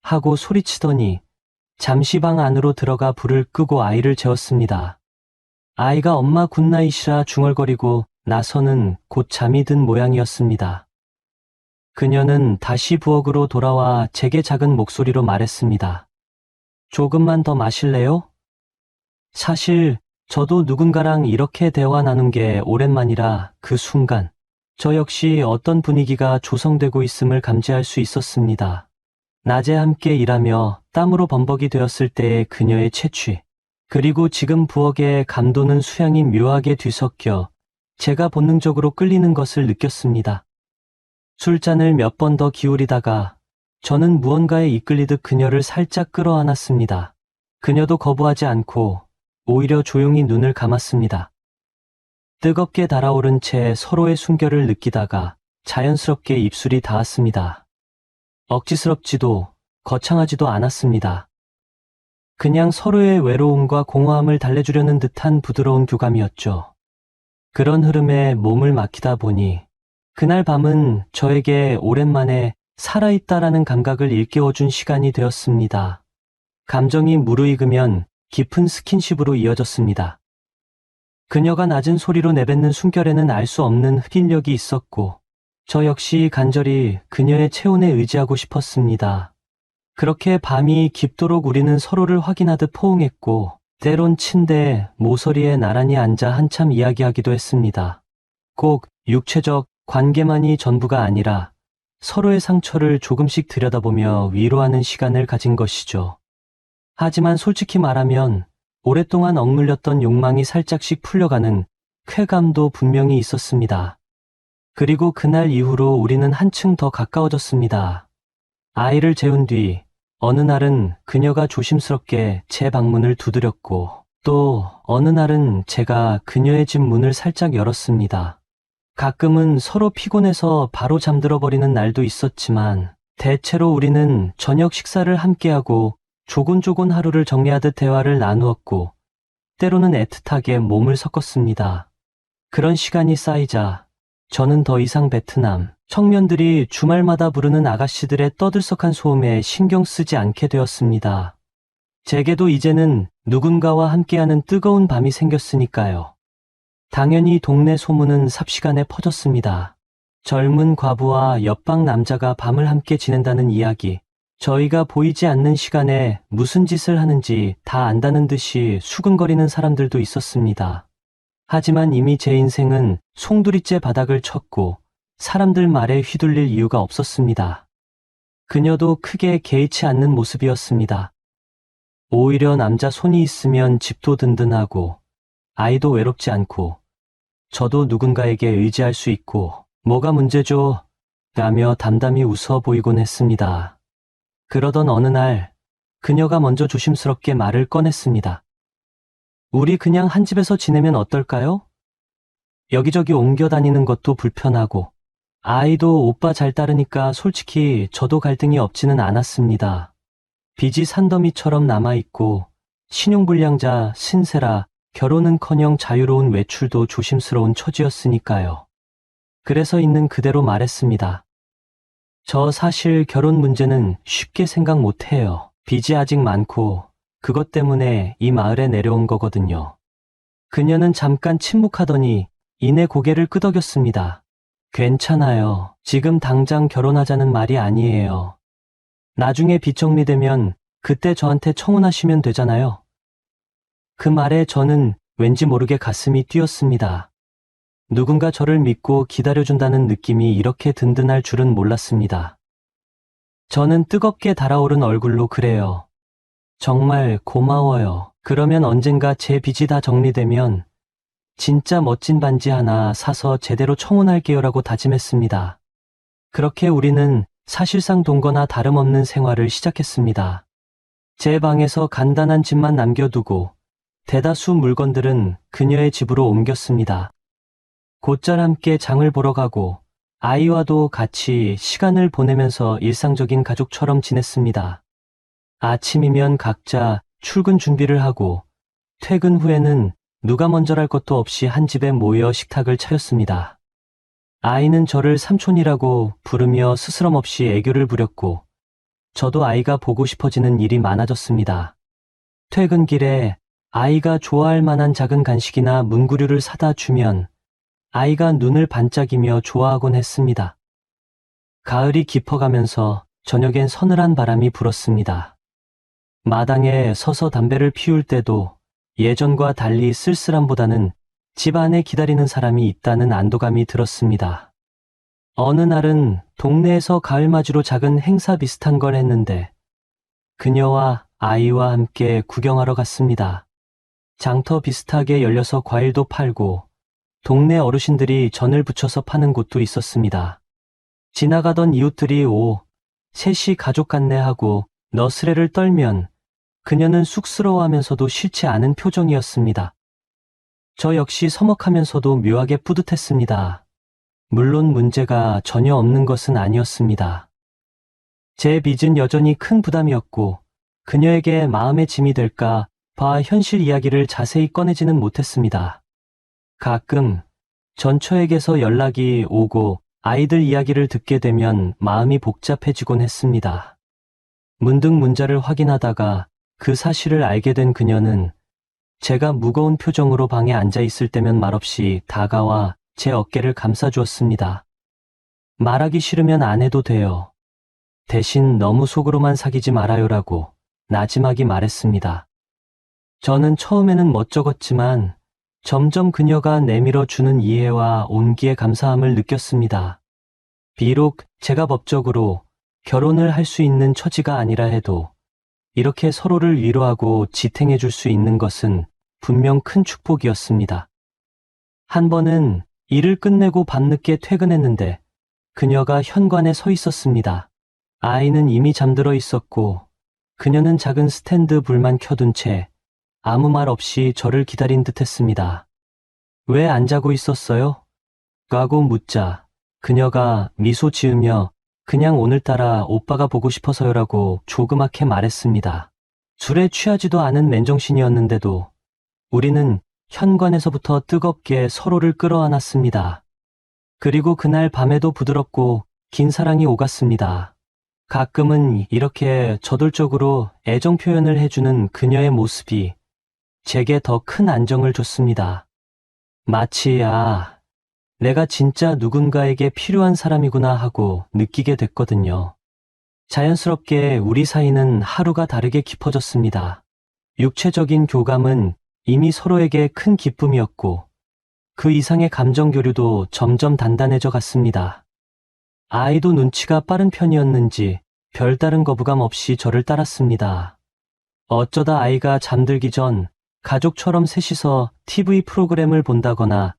하고 소리치더니 잠시 방 안으로 들어가 불을 끄고 아이를 재웠습니다. 아이가 엄마 굿나잇이라 중얼거리고 나서는 곧 잠이 든 모양이었습니다. 그녀는 다시 부엌으로 돌아와 제게 작은 목소리로 말했습니다. 조금만 더 마실래요? 사실 저도 누군가랑 이렇게 대화 나눈 게 오랜만이라 그 순간 저 역시 어떤 분위기가 조성되고 있음을 감지할 수 있었습니다. 낮에 함께 일하며 땀으로 범벅이 되었을 때의 그녀의 채취, 그리고 지금 부엌에 감도는 수양이 묘하게 뒤섞여 제가 본능적으로 끌리는 것을 느꼈습니다. 술잔을 몇 번 더 기울이다가 저는 무언가에 이끌리듯 그녀를 살짝 끌어안았습니다. 그녀도 거부하지 않고 오히려 조용히 눈을 감았습니다. 뜨겁게 달아오른 채 서로의 숨결을 느끼다가 자연스럽게 입술이 닿았습니다. 억지스럽지도 거창하지도 않았습니다. 그냥 서로의 외로움과 공허함을 달래주려는 듯한 부드러운 교감이었죠. 그런 흐름에 몸을 맡기다 보니 그날 밤은 저에게 오랜만에 살아있다라는 감각을 일깨워준 시간이 되었습니다. 감정이 무르익으면 깊은 스킨십으로 이어졌습니다. 그녀가 낮은 소리로 내뱉는 숨결에는 알 수 없는 흡인력이 있었고 저 역시 간절히 그녀의 체온에 의지하고 싶었습니다. 그렇게 밤이 깊도록 우리는 서로를 확인하듯 포옹했고 때론 침대 모서리에 나란히 앉아 한참 이야기하기도 했습니다. 꼭 육체적 관계만이 전부가 아니라 서로의 상처를 조금씩 들여다보며 위로하는 시간을 가진 것이죠. 하지만 솔직히 말하면 오랫동안 억눌렸던 욕망이 살짝씩 풀려가는 쾌감도 분명히 있었습니다. 그리고 그날 이후로 우리는 한층 더 가까워졌습니다. 아이를 재운 뒤 어느 날은 그녀가 조심스럽게 제 방문을 두드렸고 또 어느 날은 제가 그녀의 집 문을 살짝 열었습니다. 가끔은 서로 피곤해서 바로 잠들어 버리는 날도 있었지만 대체로 우리는 저녁 식사를 함께하고 조곤조곤 하루를 정리하듯 대화를 나누었고 때로는 애틋하게 몸을 섞었습니다. 그런 시간이 쌓이자 저는 더 이상 베트남 청년들이 주말마다 부르는 아가씨들의 떠들썩한 소음에 신경 쓰지 않게 되었습니다. 제게도 이제는 누군가와 함께하는 뜨거운 밤이 생겼으니까요. 당연히 동네 소문은 삽시간에 퍼졌습니다. 젊은 과부와 옆방 남자가 밤을 함께 지낸다는 이야기, 저희가 보이지 않는 시간에 무슨 짓을 하는지 다 안다는 듯이 수근거리는 사람들도 있었습니다. 하지만 이미 제 인생은 송두리째 바닥을 쳤고 사람들 말에 휘둘릴 이유가 없었습니다. 그녀도 크게 개의치 않는 모습이었습니다. 오히려 남자 손이 있으면 집도 든든하고 아이도 외롭지 않고 저도 누군가에게 의지할 수 있고 뭐가 문제죠? 라며 담담히 웃어 보이곤 했습니다. 그러던 어느 날 그녀가 먼저 조심스럽게 말을 꺼냈습니다. 우리 그냥 한 집에서 지내면 어떨까요? 여기저기 옮겨 다니는 것도 불편하고 아이도 오빠 잘 따르니까 솔직히 저도 갈등이 없지는 않았습니다. 빚이 산더미처럼 남아있고 신용불량자 신세라 결혼은커녕 자유로운 외출도 조심스러운 처지였으니까요. 그래서 있는 그대로 말했습니다. 저 사실 결혼 문제는 쉽게 생각 못해요. 빚이 아직 많고 그것 때문에 이 마을에 내려온 거거든요. 그녀는 잠깐 침묵하더니 이내 고개를 끄덕였습니다. 괜찮아요. 지금 당장 결혼하자는 말이 아니에요. 나중에 빚 정리되면 그때 저한테 청혼하시면 되잖아요. 그 말에 저는 왠지 모르게 가슴이 뛰었습니다. 누군가 저를 믿고 기다려준다는 느낌이 이렇게 든든할 줄은 몰랐습니다. 저는 뜨겁게 달아오른 얼굴로 그래요. 정말 고마워요. 그러면 언젠가 제 빚이 다 정리되면 진짜 멋진 반지 하나 사서 제대로 청혼할게요라고 다짐했습니다. 그렇게 우리는 사실상 동거나 다름없는 생활을 시작했습니다. 제 방에서 간단한 집만 남겨두고 대다수 물건들은 그녀의 집으로 옮겼습니다. 곧잘 함께 장을 보러 가고 아이와도 같이 시간을 보내면서 일상적인 가족처럼 지냈습니다. 아침이면 각자 출근 준비를 하고 퇴근 후에는 누가 먼저랄 것도 없이 한 집에 모여 식탁을 차렸습니다. 아이는 저를 삼촌이라고 부르며 스스럼 없이 애교를 부렸고 저도 아이가 보고 싶어지는 일이 많아졌습니다. 퇴근길에 아이가 좋아할 만한 작은 간식이나 문구류를 사다 주면 아이가 눈을 반짝이며 좋아하곤 했습니다. 가을이 깊어가면서 저녁엔 서늘한 바람이 불었습니다. 마당에 서서 담배를 피울 때도 예전과 달리 쓸쓸함보다는 집 안에 기다리는 사람이 있다는 안도감이 들었습니다. 어느 날은 동네에서 가을맞이로 작은 행사 비슷한 걸 했는데 그녀와 아이와 함께 구경하러 갔습니다. 장터 비슷하게 열려서 과일도 팔고 동네 어르신들이 전을 부쳐서 파는 곳도 있었습니다. 지나가던 이웃들이 셋이 가족 같네 하고 너스레를 떨면 그녀는 쑥스러워하면서도 싫지 않은 표정이었습니다. 저 역시 서먹하면서도 묘하게 뿌듯했습니다. 물론 문제가 전혀 없는 것은 아니었습니다. 제 빚은 여전히 큰 부담이었고 그녀에게 마음의 짐이 될까 봐 현실 이야기를 자세히 꺼내지는 못했습니다. 가끔 전처에게서 연락이 오고 아이들 이야기를 듣게 되면 마음이 복잡해지곤 했습니다. 문득 문자를 확인하다가 그 사실을 알게 된 그녀는 제가 무거운 표정으로 방에 앉아 있을 때면 말없이 다가와 제 어깨를 감싸주었습니다. 말하기 싫으면 안 해도 돼요. 대신 너무 속으로만 사귀지 말아요라고 나지막이 말했습니다. 저는 처음에는 멋쩍었지만 점점 그녀가 내밀어 주는 이해와 온기에 감사함을 느꼈습니다. 비록 제가 법적으로 결혼을 할 수 있는 처지가 아니라 해도 이렇게 서로를 위로하고 지탱해 줄 수 있는 것은 분명 큰 축복이었습니다. 한 번은 일을 끝내고 밤늦게 퇴근했는데 그녀가 현관에 서 있었습니다. 아이는 이미 잠들어 있었고 그녀는 작은 스탠드 불만 켜둔 채 아무 말 없이 저를 기다린 듯 했습니다. 왜 안 자고 있었어요? 라고 묻자 그녀가 미소 지으며 그냥 오늘따라 오빠가 보고 싶어서요라고 조그맣게 말했습니다. 술에 취하지도 않은 맨정신이었는데도 우리는 현관에서부터 뜨겁게 서로를 끌어안았습니다. 그리고 그날 밤에도 부드럽고 긴 사랑이 오갔습니다. 가끔은 이렇게 저돌적으로 애정 표현을 해주는 그녀의 모습이 제게 더 큰 안정을 줬습니다. 마치 내가 진짜 누군가에게 필요한 사람이구나 하고 느끼게 됐거든요. 자연스럽게 우리 사이는 하루가 다르게 깊어졌습니다. 육체적인 교감은 이미 서로에게 큰 기쁨이었고 그 이상의 감정 교류도 점점 단단해져 갔습니다. 아이도 눈치가 빠른 편이었는지 별다른 거부감 없이 저를 따랐습니다. 어쩌다 아이가 잠들기 전 가족처럼 셋이서 TV 프로그램을 본다거나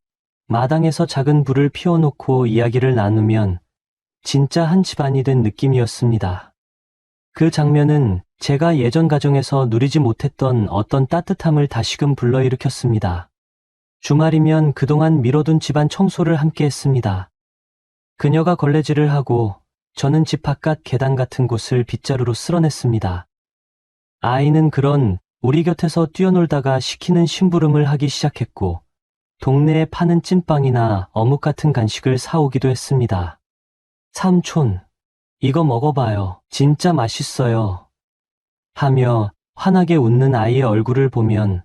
마당에서 작은 불을 피워놓고 이야기를 나누면 진짜 한 집안이 된 느낌이었습니다. 그 장면은 제가 예전 가정에서 누리지 못했던 어떤 따뜻함을 다시금 불러일으켰습니다. 주말이면 그동안 미뤄둔 집안 청소를 함께 했습니다. 그녀가 걸레질을 하고 저는 집 바깥 계단 같은 곳을 빗자루로 쓸어냈습니다. 아이는 그런 우리 곁에서 뛰어놀다가 시키는 심부름을 하기 시작했고 동네에 파는 찐빵이나 어묵 같은 간식을 사오기도 했습니다. 삼촌, 이거 먹어봐요. 진짜 맛있어요. 하며 환하게 웃는 아이의 얼굴을 보면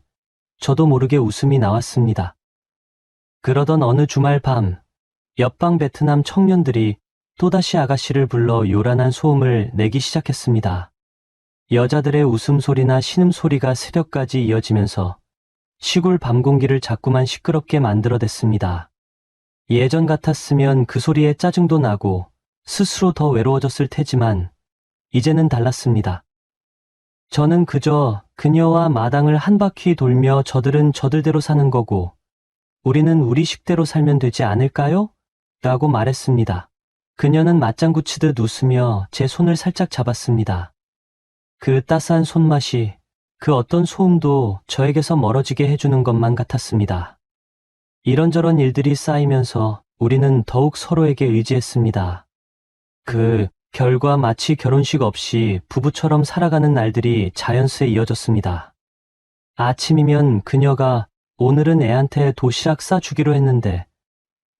저도 모르게 웃음이 나왔습니다. 그러던 어느 주말 밤, 옆방 베트남 청년들이 또다시 아가씨를 불러 요란한 소음을 내기 시작했습니다. 여자들의 웃음소리나 신음소리가 새벽까지 이어지면서 시골 밤 공기를 자꾸만 시끄럽게 만들어댔습니다. 예전 같았으면 그 소리에 짜증도 나고 스스로 더 외로워졌을 테지만 이제는 달랐습니다. 저는 그저 그녀와 마당을 한 바퀴 돌며 저들은 저들대로 사는 거고 우리는 우리 식대로 살면 되지 않을까요? 라고 말했습니다. 그녀는 맞장구 치듯 웃으며 제 손을 살짝 잡았습니다. 그 따스한 손맛이 그 어떤 소음도 저에게서 멀어지게 해주는 것만 같았습니다. 이런저런 일들이 쌓이면서 우리는 더욱 서로에게 의지했습니다. 그 결과 마치 결혼식 없이 부부처럼 살아가는 날들이 자연스레 이어졌습니다. 아침이면 그녀가 오늘은 애한테 도시락 싸주기로 했는데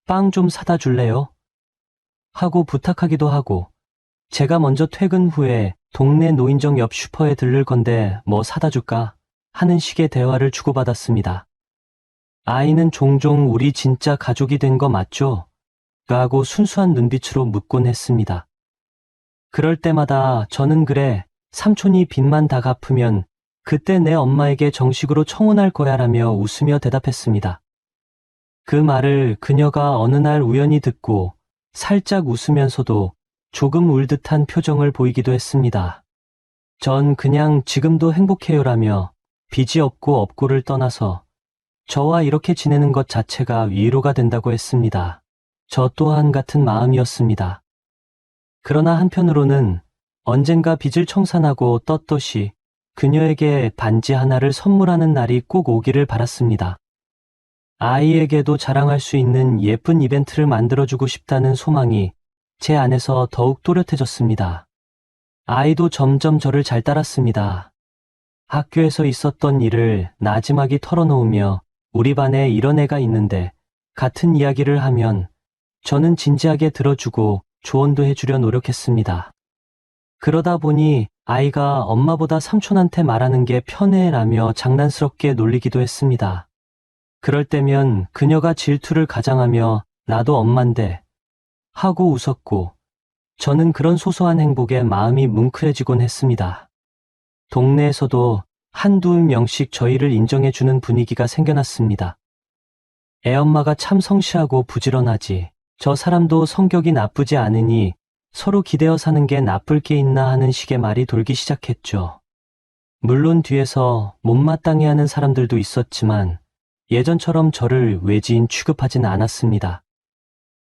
빵 좀 사다 줄래요? 하고 부탁하기도 하고 제가 먼저 퇴근 후에 동네 노인정 옆 슈퍼에 들를 건데 뭐 사다 줄까? 하는 식의 대화를 주고받았습니다. 아이는 종종 우리 진짜 가족이 된 거 맞죠? 라고 순수한 눈빛으로 묻곤 했습니다. 그럴 때마다 저는 그래, 삼촌이 빚만 다 갚으면 그때 내 엄마에게 정식으로 청혼할 거야 라며 웃으며 대답했습니다. 그 말을 그녀가 어느 날 우연히 듣고 살짝 웃으면서도 조금 울 듯한 표정을 보이기도 했습니다. 전 그냥 지금도 행복해요라며 빚이 없고 없고를 떠나서 저와 이렇게 지내는 것 자체가 위로가 된다고 했습니다. 저 또한 같은 마음이었습니다. 그러나 한편으로는 언젠가 빚을 청산하고 떳떳이 그녀에게 반지 하나를 선물하는 날이 꼭 오기를 바랐습니다. 아이에게도 자랑할 수 있는 예쁜 이벤트를 만들어주고 싶다는 소망이 제 안에서 더욱 또렷해졌습니다. 아이도 점점 저를 잘 따랐습니다. 학교에서 있었던 일을 나지막이 털어놓으며 우리 반에 이런 애가 있는데 같은 이야기를 하면 저는 진지하게 들어주고 조언도 해주려 노력했습니다. 그러다 보니 아이가 엄마보다 삼촌한테 말하는 게 편해라며 장난스럽게 놀리기도 했습니다. 그럴 때면 그녀가 질투를 가장하며 나도 엄만데 하고 웃었고 저는 그런 소소한 행복에 마음이 뭉클해지곤 했습니다. 동네에서도 한두 명씩 저희를 인정해주는 분위기가 생겨났습니다. 애엄마가 참 성실하고 부지런하지. 저 사람도 성격이 나쁘지 않으니 서로 기대어 사는 게 나쁠 게 있나 하는 식의 말이 돌기 시작했죠. 물론 뒤에서 못마땅해 하는 사람들도 있었지만 예전처럼 저를 외지인 취급하진 않았습니다.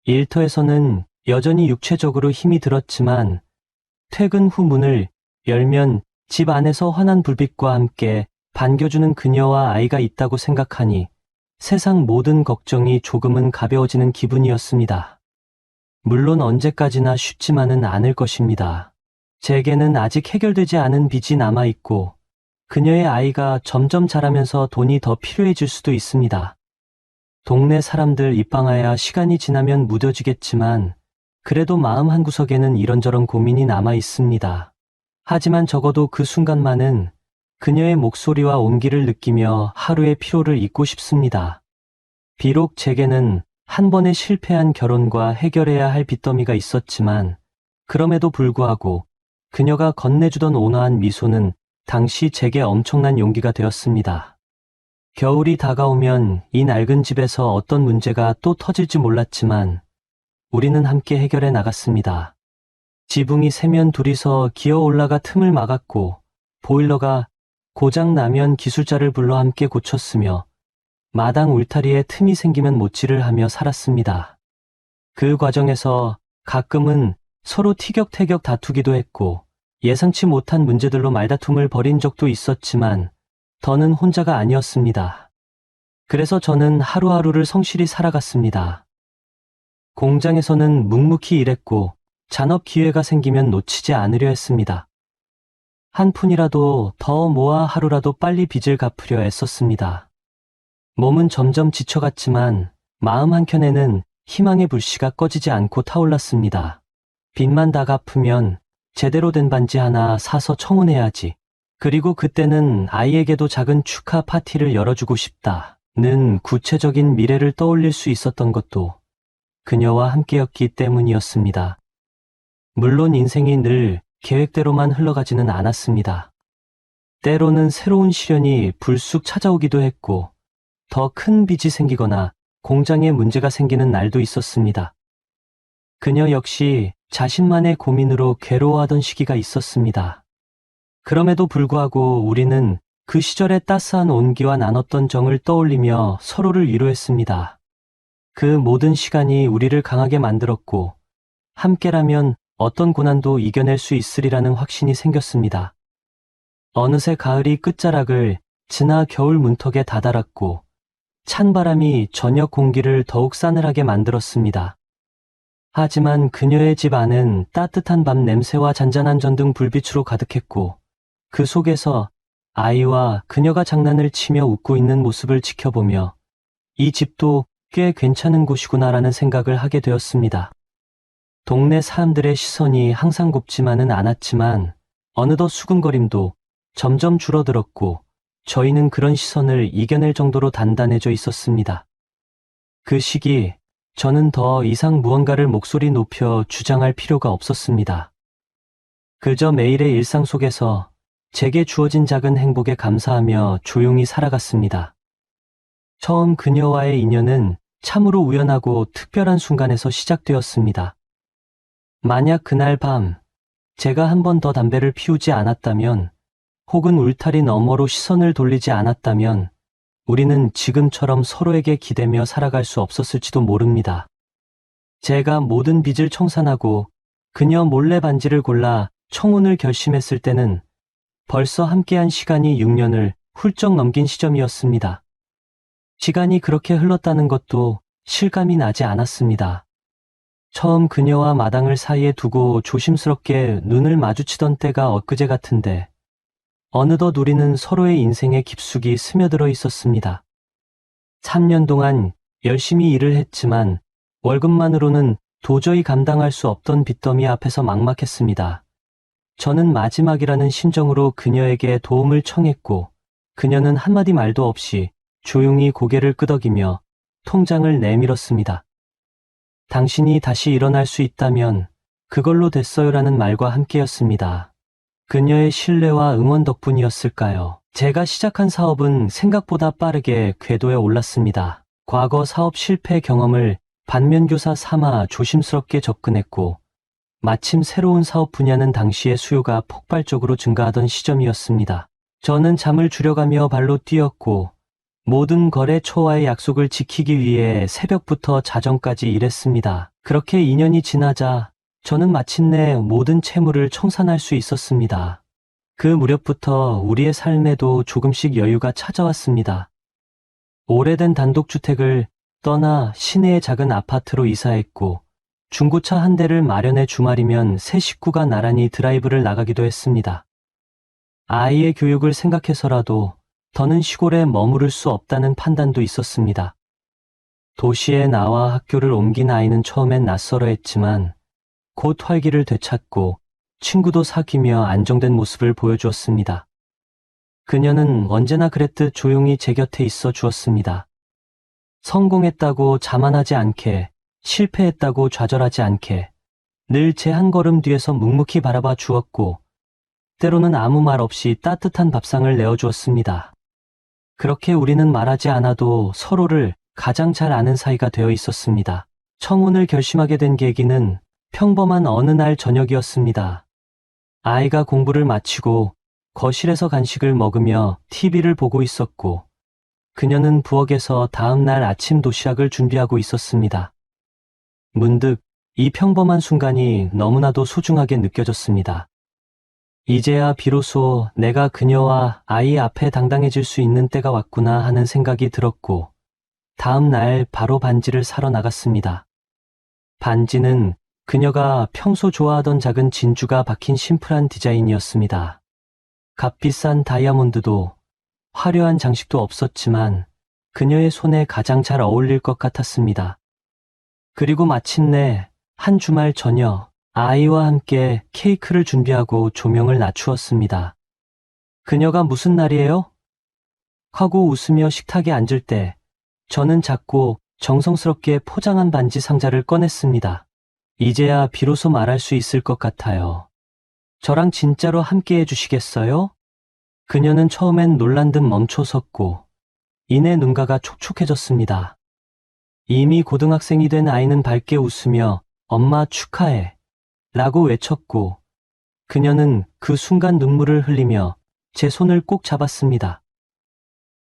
일터에서는 여전히 육체적으로 힘이 들었지만 퇴근 후 문을 열면 집 안에서 환한 불빛과 함께 반겨주는 그녀와 아이가 있다고 생각하니 세상 모든 걱정이 조금은 가벼워지는 기분이었습니다. 물론 언제까지나 쉽지만은 않을 것입니다. 제게는 아직 해결되지 않은 빚이 남아있고 그녀의 아이가 점점 자라면서 돈이 더 필요해질 수도 있습니다. 동네 사람들 입방아야 시간이 지나면 무뎌지겠지만 그래도 마음 한구석에는 이런저런 고민이 남아 있습니다. 하지만 적어도 그 순간만은 그녀의 목소리와 온기를 느끼며 하루의 피로를 잊고 싶습니다. 비록 제게는 한 번의 실패한 결혼과 해결해야 할 빚더미가 있었지만 그럼에도 불구하고 그녀가 건네주던 온화한 미소는 당시 제게 엄청난 용기가 되었습니다. 겨울이 다가오면 이 낡은 집에서 어떤 문제가 또 터질지 몰랐지만 우리는 함께 해결해 나갔습니다. 지붕이 새면 둘이서 기어 올라가 틈을 막았고 보일러가 고장 나면 기술자를 불러 함께 고쳤으며 마당 울타리에 틈이 생기면 못질을 하며 살았습니다. 그 과정에서 가끔은 서로 티격태격 다투기도 했고 예상치 못한 문제들로 말다툼을 벌인 적도 있었지만 더는 혼자가 아니었습니다. 그래서 저는 하루하루를 성실히 살아갔습니다. 공장에서는 묵묵히 일했고 잔업 기회가 생기면 놓치지 않으려 했습니다. 한 푼이라도 더 모아 하루라도 빨리 빚을 갚으려 애썼습니다. 몸은 점점 지쳐갔지만 마음 한켠에는 희망의 불씨가 꺼지지 않고 타올랐습니다. 빚만 다 갚으면 제대로 된 반지 하나 사서 청혼해야지. 그리고 그때는 아이에게도 작은 축하 파티를 열어주고 싶다는 구체적인 미래를 떠올릴 수 있었던 것도 그녀와 함께였기 때문이었습니다. 물론 인생이 늘 계획대로만 흘러가지는 않았습니다. 때로는 새로운 시련이 불쑥 찾아오기도 했고 더 큰 빚이 생기거나 공장에 문제가 생기는 날도 있었습니다. 그녀 역시 자신만의 고민으로 괴로워하던 시기가 있었습니다. 그럼에도 불구하고 우리는 그 시절의 따스한 온기와 나눴던 정을 떠올리며 서로를 위로했습니다. 그 모든 시간이 우리를 강하게 만들었고, 함께라면 어떤 고난도 이겨낼 수 있으리라는 확신이 생겼습니다. 어느새 가을이 끝자락을 지나 겨울 문턱에 다다랐고, 찬바람이 저녁 공기를 더욱 싸늘하게 만들었습니다. 하지만 그녀의 집 안은 따뜻한 밤 냄새와 잔잔한 전등 불빛으로 가득했고, 그 속에서 아이와 그녀가 장난을 치며 웃고 있는 모습을 지켜보며 이 집도 꽤 괜찮은 곳이구나라는 생각을 하게 되었습니다. 동네 사람들의 시선이 항상 곱지만은 않았지만 어느덧 수군거림도 점점 줄어들었고 저희는 그런 시선을 이겨낼 정도로 단단해져 있었습니다. 그 시기 저는 더 이상 무언가를 목소리 높여 주장할 필요가 없었습니다. 그저 매일의 일상 속에서 제게 주어진 작은 행복에 감사하며 조용히 살아갔습니다. 처음 그녀와의 인연은 참으로 우연하고 특별한 순간에서 시작되었습니다. 만약 그날 밤 제가 한 번 더 담배를 피우지 않았다면, 혹은 울타리 너머로 시선을 돌리지 않았다면 우리는 지금처럼 서로에게 기대며 살아갈 수 없었을지도 모릅니다. 제가 모든 빚을 청산하고 그녀 몰래 반지를 골라 청혼을 결심했을 때는 벌써 함께한 시간이 6년을 훌쩍 넘긴 시점이었습니다. 시간이 그렇게 흘렀다는 것도 실감이 나지 않았습니다. 처음 그녀와 마당을 사이에 두고 조심스럽게 눈을 마주치던 때가 엊그제 같은데 어느덧 우리는 서로의 인생에 깊숙이 스며들어 있었습니다. 3년 동안 열심히 일을 했지만 월급만으로는 도저히 감당할 수 없던 빚더미 앞에서 막막했습니다. 저는 마지막이라는 심정으로 그녀에게 도움을 청했고 그녀는 한마디 말도 없이 조용히 고개를 끄덕이며 통장을 내밀었습니다. 당신이 다시 일어날 수 있다면 그걸로 됐어요라는 말과 함께였습니다. 그녀의 신뢰와 응원 덕분이었을까요? 제가 시작한 사업은 생각보다 빠르게 궤도에 올랐습니다. 과거 사업 실패 경험을 반면교사 삼아 조심스럽게 접근했고, 마침 새로운 사업 분야는 당시의 수요가 폭발적으로 증가하던 시점이었습니다. 저는 잠을 줄여가며 발로 뛰었고, 모든 거래처와의 약속을 지키기 위해 새벽부터 자정까지 일했습니다. 그렇게 2년이 지나자 저는 마침내 모든 채무를 청산할 수 있었습니다. 그 무렵부터 우리의 삶에도 조금씩 여유가 찾아왔습니다. 오래된 단독주택을 떠나 시내의 작은 아파트로 이사했고, 중고차 한 대를 마련해 주말이면 세 식구가 나란히 드라이브를 나가기도 했습니다. 아이의 교육을 생각해서라도 더는 시골에 머무를 수 없다는 판단도 있었습니다. 도시에 나와 학교를 옮긴 아이는 처음엔 낯설어했지만 곧 활기를 되찾고 친구도 사귀며 안정된 모습을 보여주었습니다. 그녀는 언제나 그랬듯 조용히 제 곁에 있어 주었습니다. 성공했다고 자만하지 않게, 실패했다고 좌절하지 않게 늘 제 한 걸음 뒤에서 묵묵히 바라봐 주었고, 때로는 아무 말 없이 따뜻한 밥상을 내어주었습니다. 그렇게 우리는 말하지 않아도 서로를 가장 잘 아는 사이가 되어 있었습니다. 청혼을 결심하게 된 계기는 평범한 어느 날 저녁이었습니다. 아이가 공부를 마치고 거실에서 간식을 먹으며 TV를 보고 있었고, 그녀는 부엌에서 다음 날 아침 도시락을 준비하고 있었습니다. 문득 이 평범한 순간이 너무나도 소중하게 느껴졌습니다. 이제야 비로소 내가 그녀와 아이 앞에 당당해질 수 있는 때가 왔구나 하는 생각이 들었고, 다음 날 바로 반지를 사러 나갔습니다. 반지는 그녀가 평소 좋아하던 작은 진주가 박힌 심플한 디자인이었습니다. 값비싼 다이아몬드도 화려한 장식도 없었지만 그녀의 손에 가장 잘 어울릴 것 같았습니다. 그리고 마침내 한 주말 저녁, 아이와 함께 케이크를 준비하고 조명을 낮추었습니다. 그녀가 무슨 날이에요? 하고 웃으며 식탁에 앉을 때 저는 작고 정성스럽게 포장한 반지 상자를 꺼냈습니다. 이제야 비로소 말할 수 있을 것 같아요. 저랑 진짜로 함께 해주시겠어요? 그녀는 처음엔 놀란 듯 멈춰섰고, 이내 눈가가 촉촉해졌습니다. 이미 고등학생이 된 아이는 밝게 웃으며 엄마 축하해 라고 외쳤고 그녀는 그 순간 눈물을 흘리며 제 손을 꼭 잡았습니다.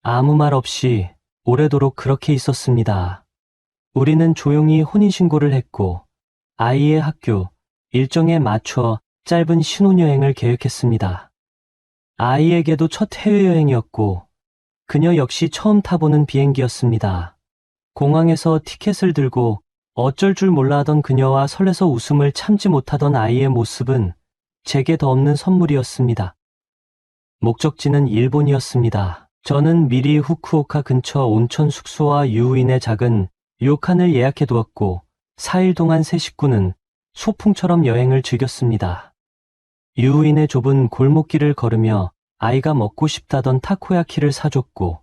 아무 말 없이 오래도록 그렇게 있었습니다. 우리는 조용히 혼인신고를 했고 아이의 학교 일정에 맞춰 짧은 신혼여행을 계획했습니다. 아이에게도 첫 해외여행이었고 그녀 역시 처음 타보는 비행기였습니다. 공항에서 티켓을 들고 어쩔 줄 몰라 하던 그녀와 설레서 웃음을 참지 못하던 아이의 모습은 제게 더 없는 선물이었습니다. 목적지는 일본이었습니다. 저는 미리 후쿠오카 근처 온천 숙소와 유우인의 작은 료칸을 예약해 두었고 4일 동안 세 식구는 소풍처럼 여행을 즐겼습니다. 유우인의 좁은 골목길을 걸으며 아이가 먹고 싶다던 타코야키를 사줬고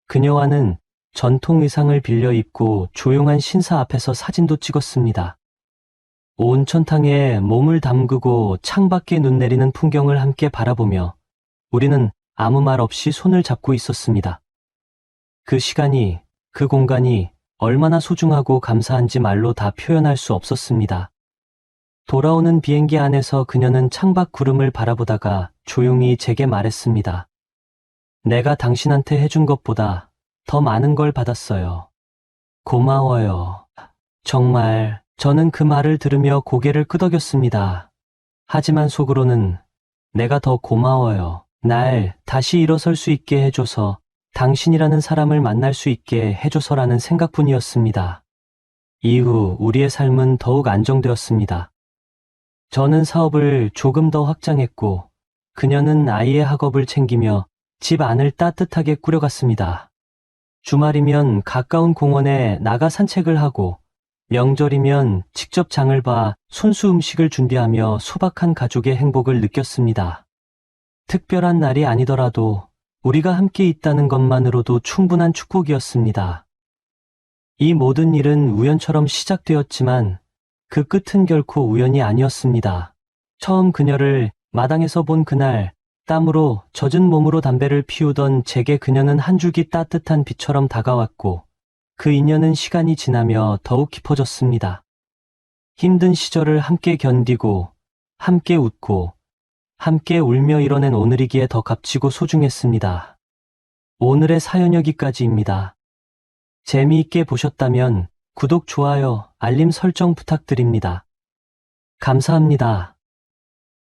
그녀와는 전통 의상을 빌려 입고 조용한 신사 앞에서 사진도 찍었습니다. 온천탕에 몸을 담그고 창밖에 눈 내리는 풍경을 함께 바라보며 우리는 아무 말 없이 손을 잡고 있었습니다. 그 시간이, 그 공간이 얼마나 소중하고 감사한지 말로 다 표현할 수 없었습니다. 돌아오는 비행기 안에서 그녀는 창밖 구름을 바라보다가 조용히 제게 말했습니다. 내가 당신한테 해준 것보다 더 많은 걸 받았어요. 고마워요. 정말 저는 그 말을 들으며 고개를 끄덕였습니다. 하지만 속으로는 내가 더 고마워요. 날 다시 일어설 수 있게 해줘서, 당신이라는 사람을 만날 수 있게 해줘서라는 생각뿐이었습니다. 이후 우리의 삶은 더욱 안정되었습니다. 저는 사업을 조금 더 확장했고 그녀는 아이의 학업을 챙기며 집 안을 따뜻하게 꾸려갔습니다. 주말이면 가까운 공원에 나가 산책을 하고 명절이면 직접 장을 봐 손수 음식을 준비하며 소박한 가족의 행복을 느꼈습니다. 특별한 날이 아니더라도 우리가 함께 있다는 것만으로도 충분한 축복이었습니다. 이 모든 일은 우연처럼 시작되었지만 그 끝은 결코 우연이 아니었습니다. 처음 그녀를 마당에서 본 그날, 땀으로 젖은 몸으로 담배를 피우던 제게 그녀는 한 줄기 따뜻한 빛처럼 다가왔고 그 인연은 시간이 지나며 더욱 깊어졌습니다. 힘든 시절을 함께 견디고 함께 웃고 함께 울며 이뤄낸 오늘이기에 더 값지고 소중했습니다. 오늘의 사연 여기까지입니다. 재미있게 보셨다면 구독, 좋아요, 알림 설정 부탁드립니다. 감사합니다.